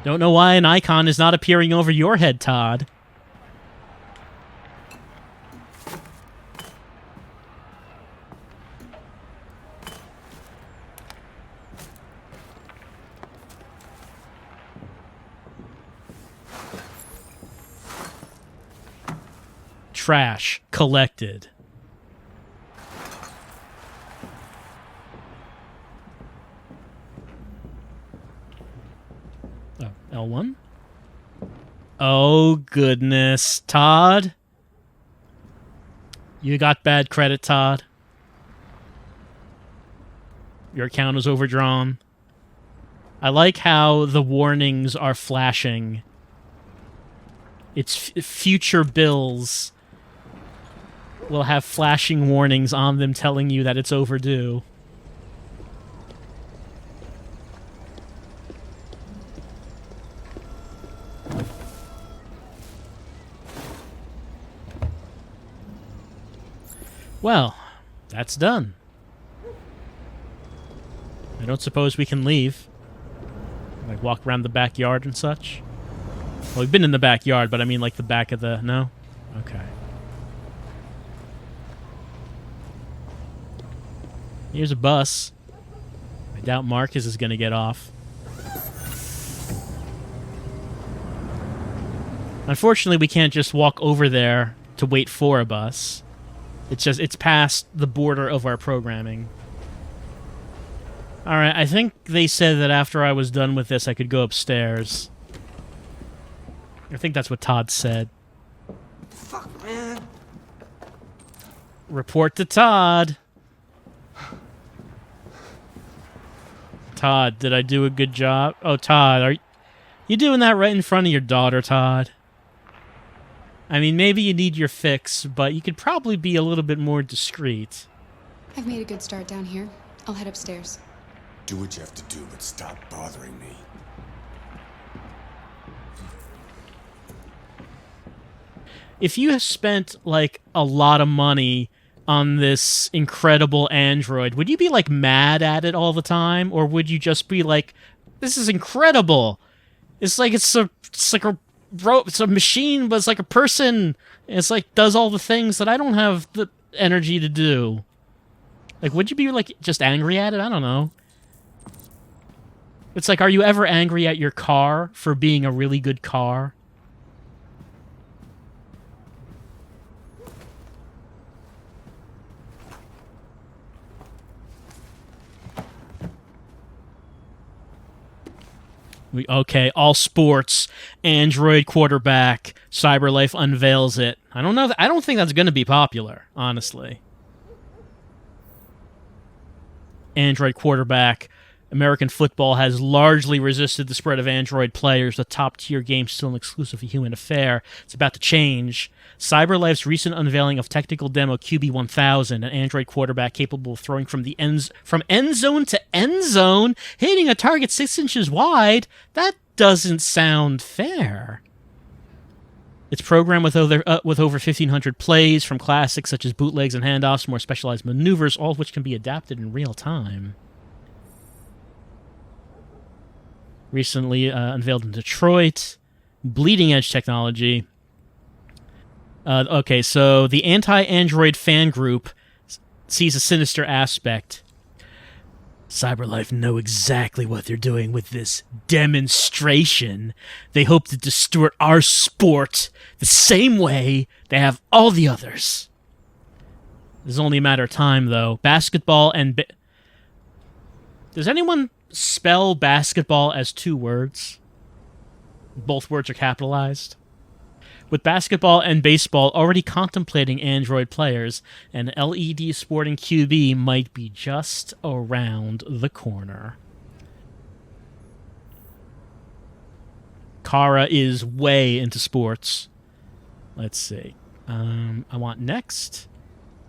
Don't know why an icon is not appearing over your head, Todd. Trash collected. Oh, L1? Oh, goodness. Todd? You got bad credit, Todd. Your account is overdrawn. I like how the warnings are flashing. It's future bills will have flashing warnings on them telling you that it's overdue. Well, that's done. I don't suppose we can leave. Like, walk around the backyard and such? Well, we've been in the backyard, but I mean, like, the back of the... No? Okay. Here's a bus. I doubt Marcus is going to get off. Unfortunately, we can't just walk over there to wait for a bus. It's past the border of our programming. Alright, I think they said that after I was done with this, I could go upstairs. I think that's what Todd said. Fuck, man. Report to Todd. Todd, did I do a good job? Oh, Todd, are you doing that right in front of your daughter, Todd? I mean, maybe you need your fix, but you could probably be a little bit more discreet. I've made a good start down here. I'll head upstairs. Do what you have to do, but stop bothering me. If you have spent, like, a lot of money on this incredible android, would you be, like, mad at it all the time? Or would you just be like, this is incredible? It's like it's a machine, but it's like a person. It's like, does all the things that I don't have the energy to do. Like, would you be, like, just angry at it? I don't know. It's like, are you ever angry at your car for being a really good car? Okay, all sports, Android quarterback, CyberLife unveils it. I don't know. I don't think that's going to be popular, honestly. Android quarterback. American football has largely resisted the spread of Android players. The top-tier game's still an exclusively human affair. It's about to change. CyberLife's recent unveiling of technical demo QB1000, an Android quarterback capable of throwing from end zone to end zone, hitting a target 6 inches wide. That doesn't sound fair. It's programmed with over 1,500 plays, from classics such as bootlegs and handoffs, more specialized maneuvers, all of which can be adapted in real time. Recently unveiled in Detroit. Bleeding edge technology. Okay, so the anti-Android fan group sees a sinister aspect. CyberLife know exactly what they're doing with this demonstration. They hope to distort our sport the same way they have all the others. It's only a matter of time, though. Basketball and... Does anyone spell basketball as 2 words? Both words are capitalized. With basketball and baseball already contemplating Android players, an LED sporting QB might be just around the corner. Kara is way into sports. Let's see. I want next.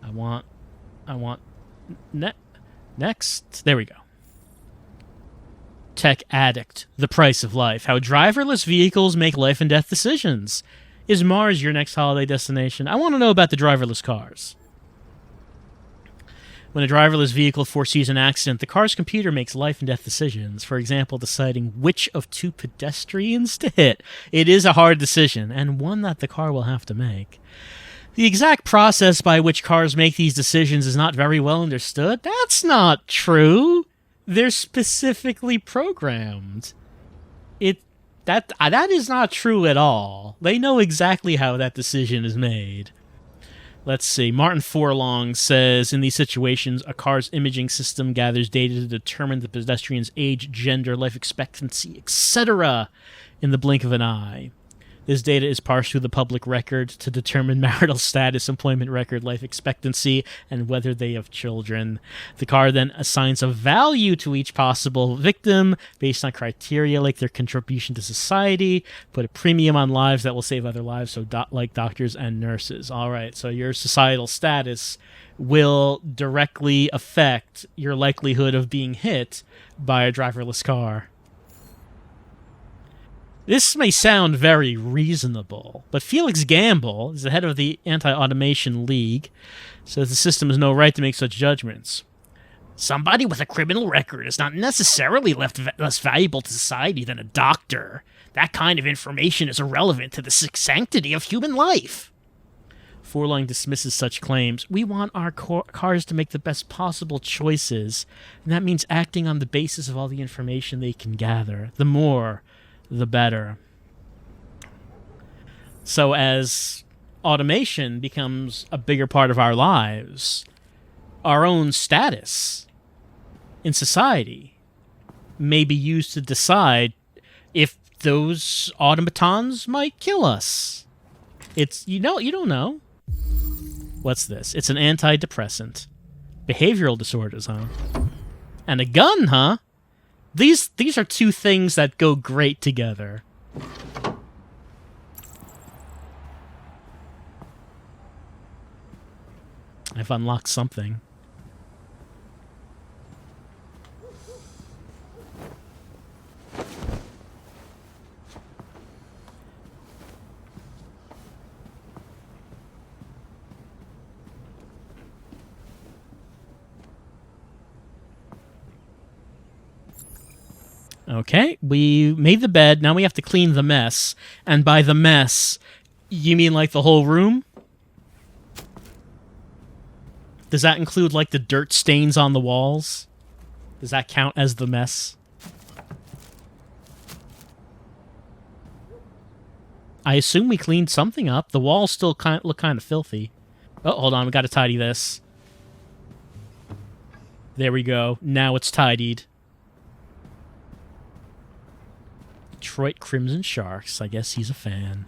I want next. There we go. Tech Addict, The Price of Life. How driverless vehicles make life and death decisions. Is Mars your next holiday destination? I want to know about the driverless cars. When a driverless vehicle foresees an accident, the car's computer makes life and death decisions. For example, deciding which of 2 pedestrians to hit. It is a hard decision, and one that the car will have to make. The exact process by which cars make these decisions is not very well understood. That's not true. They're specifically programmed. That is not true at all. They know exactly how that decision is made. Let's see. Martin Forlong says, in these situations, a car's imaging system gathers data to determine the pedestrian's age, gender, life expectancy, etc. in the blink of an eye. This data is parsed through the public record to determine marital status, employment record, life expectancy, and whether they have children. The car then assigns a value to each possible victim based on criteria like their contribution to society, put a premium on lives that will save other lives, so like doctors and nurses. All right, so your societal status will directly affect your likelihood of being hit by a driverless car. This may sound very reasonable, but Felix Gamble is the head of the Anti-Automation League, says the system has no right to make such judgments. Somebody with a criminal record is not necessarily less valuable to society than a doctor. That kind of information is irrelevant to the sanctity of human life. Forlong dismisses such claims. We want our cars to make the best possible choices, and that means acting on the basis of all the information they can gather. The more, the better. So as automation becomes a bigger part of our lives, our own status in society may be used to decide if those automatons might kill us. It's, you don't know. What's this? It's an antidepressant. Behavioral disorders, huh? And a gun, huh? These are two things that go great together. I've unlocked something. Okay, we made the bed. Now we have to clean the mess. And by the mess, you mean like the whole room? Does that include like the dirt stains on the walls? Does that count as the mess? I assume we cleaned something up. The walls still look kind of filthy. Oh, hold on. We got to tidy this. There we go. Now it's tidied. Detroit Crimson Sharks. I guess he's a fan.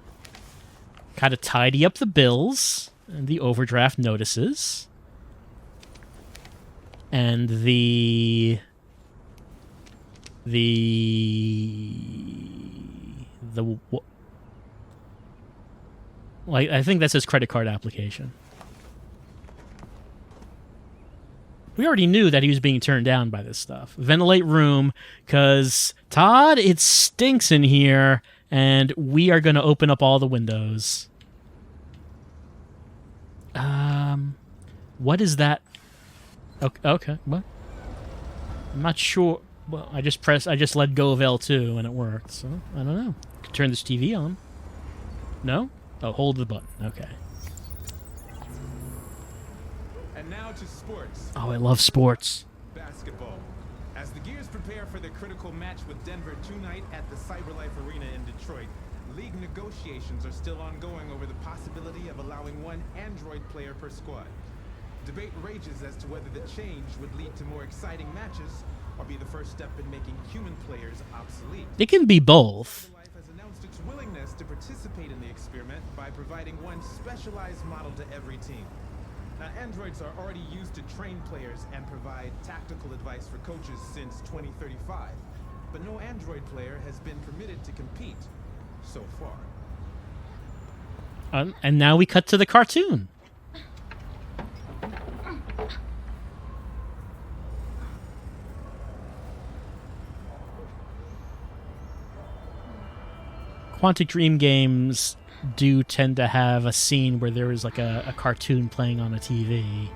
Gotta tidy up the bills and the overdraft notices. And the like, I think that says credit card application. We already knew that he was being turned down by this stuff. Ventilate room, because, Todd, it stinks in here, and we are going to open up all the windows. What is that? Okay, what? I'm not sure. Well, I just let go of L2, and it worked, so I don't know. Could turn this TV on. No? Oh, hold the button. Okay. And now to sports. Oh, I love sports. Basketball. As the Gears prepare for their critical match with Denver tonight at the CyberLife Arena in Detroit, league negotiations are still ongoing over the possibility of allowing one Android player per squad. Debate rages as to whether the change would lead to more exciting matches or be the first step in making human players obsolete. It can be both. CyberLife has announced its willingness to participate in the experiment by providing one specialized model to every team. Now, androids are already used to train players and provide tactical advice for coaches since 2035, but no android player has been permitted to compete so far. And now we cut to the cartoon. Quantic Dream games do tend to have a scene where there is like a cartoon playing on a TV.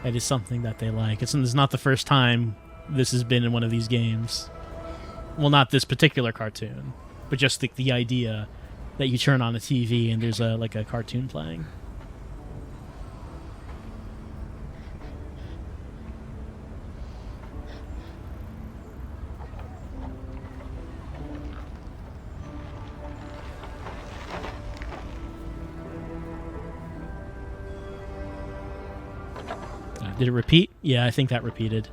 That is something that they like. It's not the first time this has been in one of these games. Well, not this particular cartoon, but just the idea that you turn on a TV and there's like a cartoon playing. Did it repeat? Yeah, I think that repeated.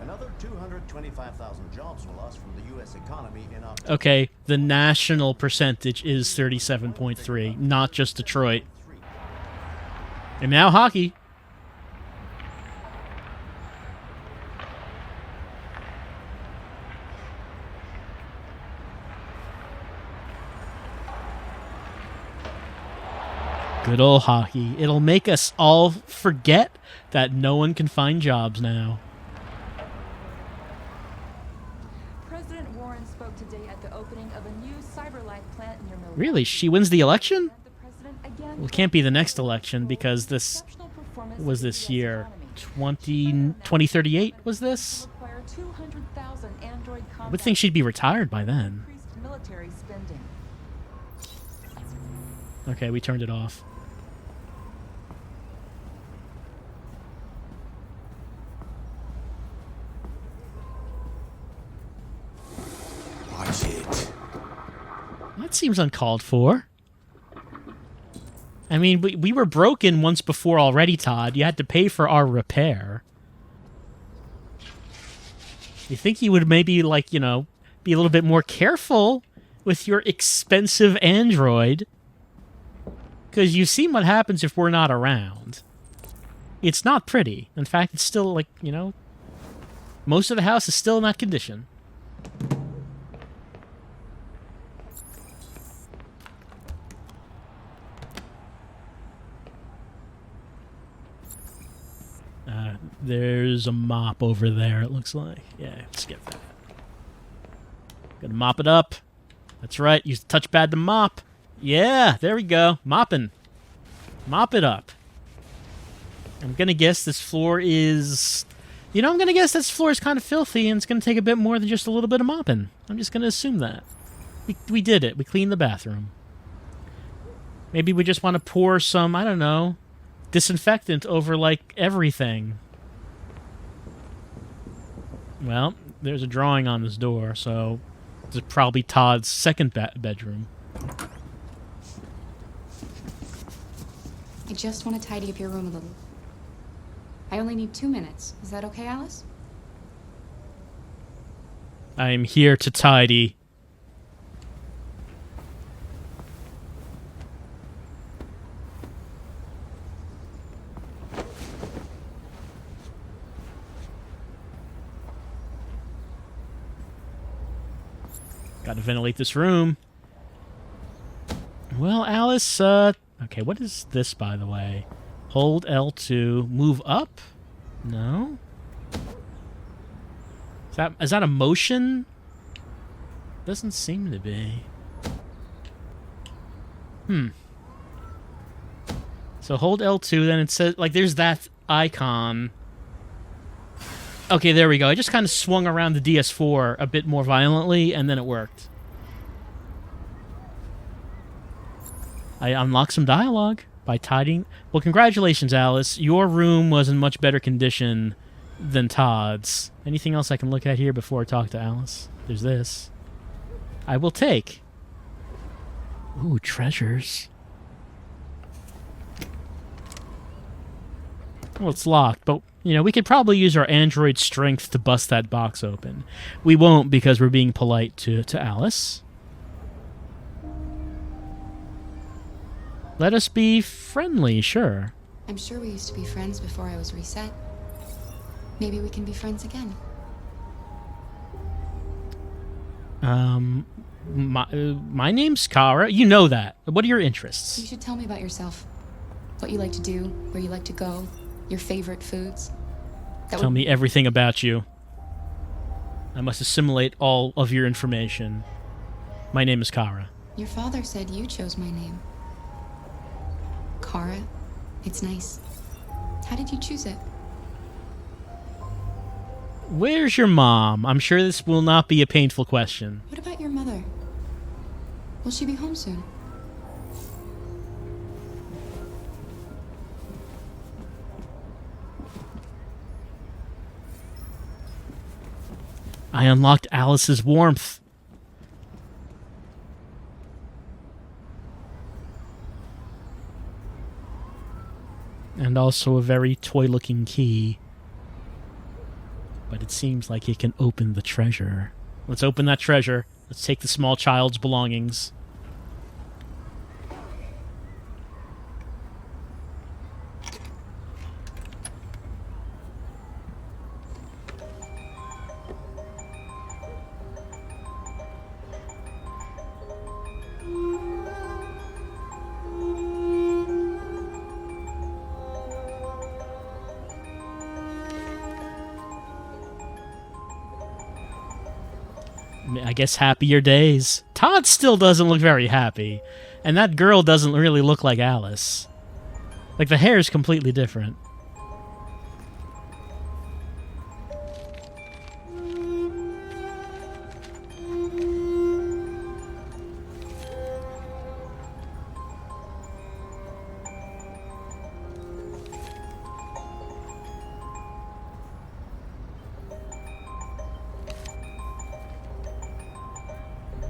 Another 225,000 jobs were lost from the U.S. economy in October. Okay, the national percentage is 37.3, not just Detroit. And now hockey. Good old hockey. It'll make us all forget that no one can find jobs now. President Warren spoke today at the opening of a new CyberLife plant near Milwaukee. Really? She wins the election? Well, it can't be the next election because this was this year. 2038 was this? I would think she'd be retired by then. Military spending. Okay, we turned it off. seems uncalled for. I mean, we were broken once before already, Todd. You had to pay for our repair. You think you would maybe, like, you know, be a little bit more careful with your expensive android? Because you've seen what happens if we're not around. It's not pretty. In fact, it's still, like, you know, most of the house is still in that condition. There's a mop over there, it looks like. Yeah, skip that. Gotta mop it up. That's right, use the touchpad to mop. Yeah, there we go. Mopping. Mop it up. I'm gonna guess this floor is... You know, I'm gonna guess this floor is kind of filthy, and it's gonna take a bit more than just a little bit of mopping. I'm just gonna assume that. We did it. We cleaned the bathroom. Maybe we just want to pour some, I don't know, disinfectant over, like, everything. Well, there's a drawing on this door, so this is probably Todd's second bedroom. I just want to tidy up your room a little. I only need 2 minutes. Is that okay, Alice? I'm here to tidy. Gotta ventilate this room. Well, Alice, okay, what is this, by the way? Hold L2, move up? No? Is that a motion? Doesn't seem to be. So hold L2, then it says, like, there's that icon. Okay, there we go. I just kind of swung around the DS4 a bit more violently, and then it worked. I unlocked some dialogue by tidying... Well, congratulations, Alice. Your room was in much better condition than Todd's. Anything else I can look at here before I talk to Alice? There's this. I will take. Ooh, treasures. Well, it's locked, but, you know, we could probably use our android strength to bust that box open. We won't because we're being polite to Alice. Let us be friendly, sure. I'm sure we used to be friends before I was reset. Maybe we can be friends again. My name's Kara. You know that. What are your interests? You should tell me about yourself. What you like to do, where you like to go, your favorite foods. Tell me everything about you. I must assimilate all of your information. My name is Kara. Your father said you chose my name. Kara. It's nice. How did you choose it? Where's your mom? I'm sure this will not be a painful question. What about your mother? Will she be home soon? I unlocked Alice's warmth. And also a very toy-looking key. But it seems like it can open the treasure. Let's open that treasure. Let's take the small child's belongings. I guess happier days. Todd still doesn't look very happy. And that girl doesn't really look like Alice. Like, the hair is completely different.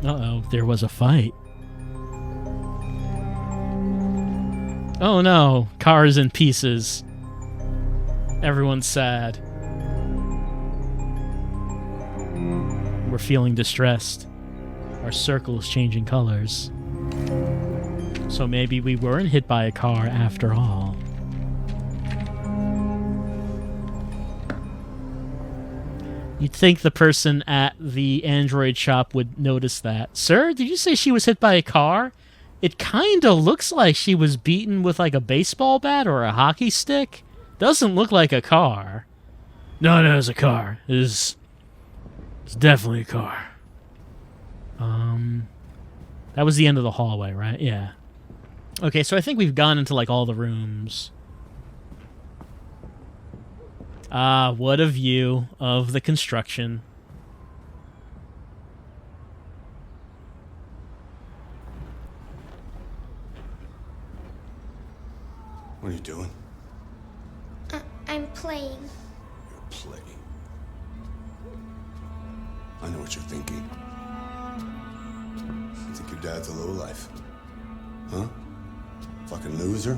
Uh-oh, there was a fight. Oh no, car's in pieces. Everyone's sad. We're feeling distressed. Our circle is changing colors. So maybe we weren't hit by a car after all. You'd think the person at the Android shop would notice that. Sir, did you say she was hit by a car? It kinda looks like she was beaten with like a baseball bat or a hockey stick. Doesn't look like a car. No, it's a car. It's definitely a car. That was the end of the hallway, right? Yeah. Okay, so I think we've gone into like all the rooms. Ah, what a view of the construction. What are you doing? I'm playing. You're playing. I know what you're thinking. You think your dad's a lowlife? Huh? Fucking loser?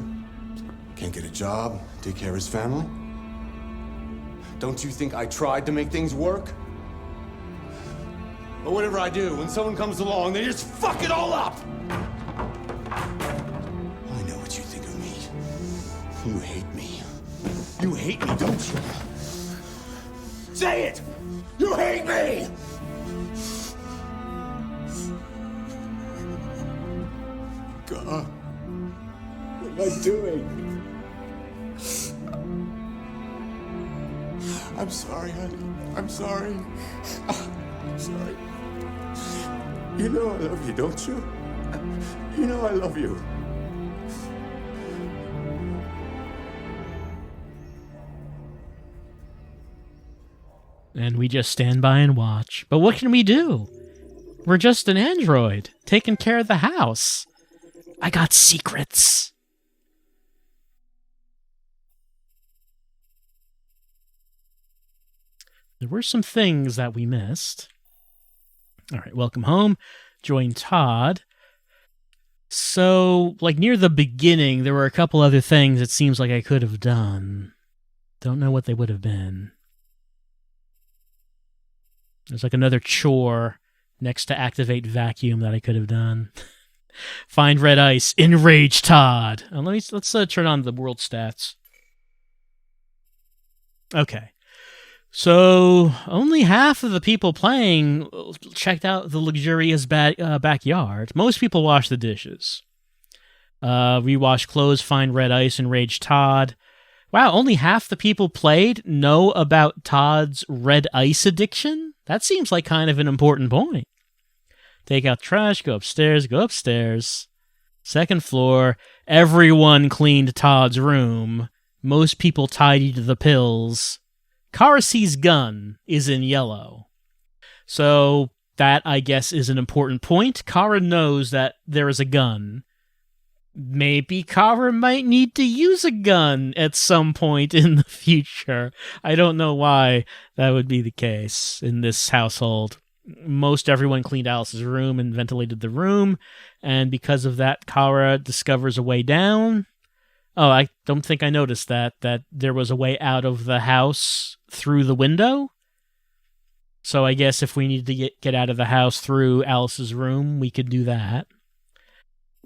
Can't get a job, take care of his family? Don't you think I tried to make things work? But whatever I do, when someone comes along, they just fuck it all up! I know what you think of me. You hate me. You hate me, don't you? Say it! You hate me! God, what am I doing? I'm sorry, honey. I'm sorry. I'm sorry. You know I love you, don't you? You know I love you. And we just stand by and watch. But what can we do? We're just an android, taking care of the house. I got secrets. There were some things that we missed. All right, welcome home. Join Todd. So, like near the beginning, there were a couple other things it seems like I could have done. Don't know what they would have been. There's like another chore next to activate vacuum that I could have done. Find red ice. Enrage Todd. Let's turn on the world stats. Okay. So only half of the people playing checked out the luxurious backyard. Most people wash the dishes. We wash clothes, find red ice, enrage Todd. Wow, only half the people played know about Todd's red ice addiction? That seems like kind of an important point. Take out trash, go upstairs. Second floor, everyone cleaned Todd's room. Most people tidied the pills. Karasee's gun is in yellow. So that, I guess, is an important point. Kara knows that there is a gun. Maybe Kara might need to use a gun at some point in the future. I don't know why that would be the case in this household. Most everyone cleaned Alice's room and ventilated the room, and because of that, Kara discovers a way down. Oh, I don't think I noticed that there was a way out of the house through the window. So I guess if we need to get out of the house through Alice's room, we could do that.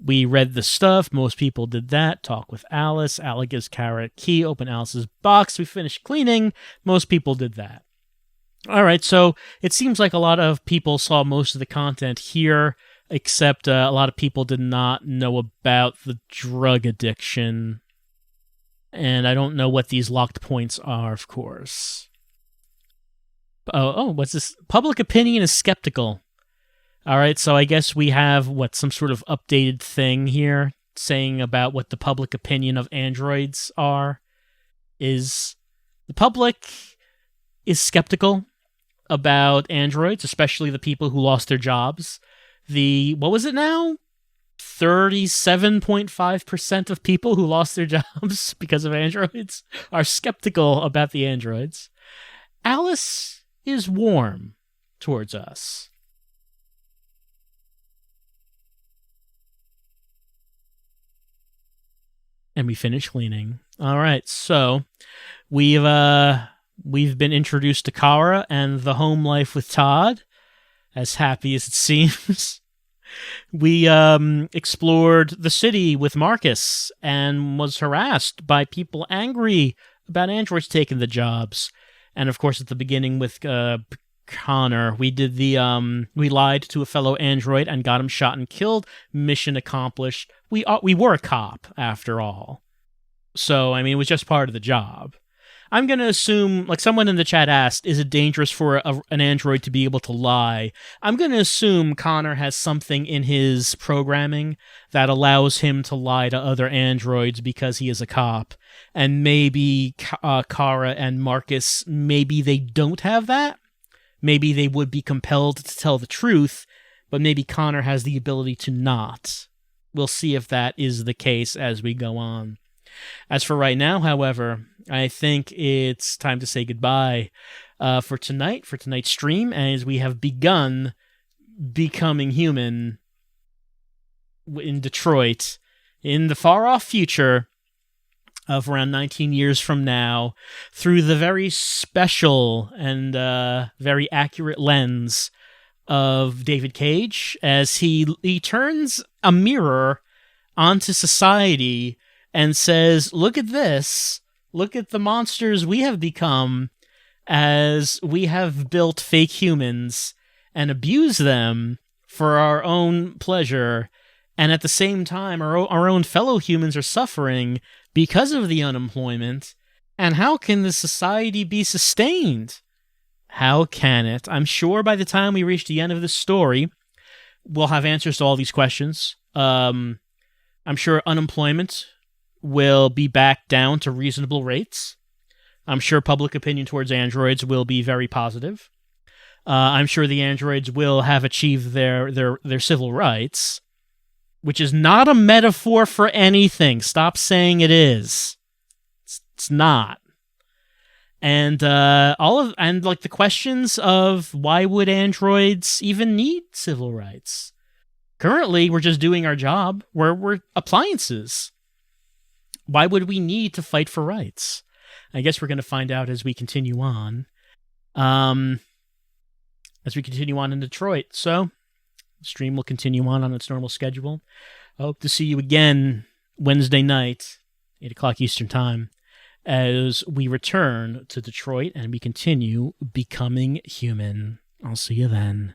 We read the stuff. Most people did that. Talk with Alice. Alice gives Kara a key. Open Alice's box. We finished cleaning. Most people did that. All right, so it seems like a lot of people saw most of the content here, except a lot of people did not know about the drug addiction. And I don't know what these locked points are, of course. Oh, what's this? Public opinion is skeptical. All right, so I guess we have, some sort of updated thing here saying about what the public opinion of androids is the public is skeptical about androids, especially the people who lost their jobs. What was it now? 37.5% of people who lost their jobs because of androids are skeptical about the androids. Alice is warm towards us. And we finish cleaning. All right, so we've been introduced to Kara and the home life with Todd, as happy as it seems. We explored the city with Marcus and was harassed by people angry about androids taking the jobs. And of course, at the beginning with Connor, we did we lied to a fellow android and got him shot and killed. Mission accomplished. We were a cop after all, so I mean, it was just part of the job. I'm gonna assume, like someone in the chat asked, is it dangerous for an android to be able to lie? I'm gonna assume Connor has something in his programming that allows him to lie to other androids because he is a cop, and maybe Kara and Marcus, maybe they don't have that. Maybe they would be compelled to tell the truth, but maybe Connor has the ability to not. We'll see if that is the case as we go on. As for right now, however, I think it's time to say goodbye for tonight's stream, as we have begun becoming human in Detroit in the far-off future of around 19 years from now, through the very special and very accurate lens of David Cage, as he turns a mirror onto society and says, look at this, look at the monsters we have become as we have built fake humans and abuse them for our own pleasure, and at the same time our own fellow humans are suffering because of the unemployment. And how can this society be sustained? How can it? I'm sure by the time we reach the end of this story, we'll have answers to all these questions. I'm sure unemployment will be back down to reasonable rates. I'm sure public opinion towards androids will be very positive. I'm sure the androids will have achieved their civil rights, which is not a metaphor for anything. Stop saying it is. It's not. And like the questions of why would androids even need civil rights? Currently, we're just doing our job. We're appliances. Why would we need to fight for rights? I guess we're going to find out as we continue on. As we continue on in Detroit. So, the stream will continue on its normal schedule. I hope to see you again Wednesday night, 8 o'clock Eastern Time, as we return to Detroit and we continue becoming human. I'll see you then.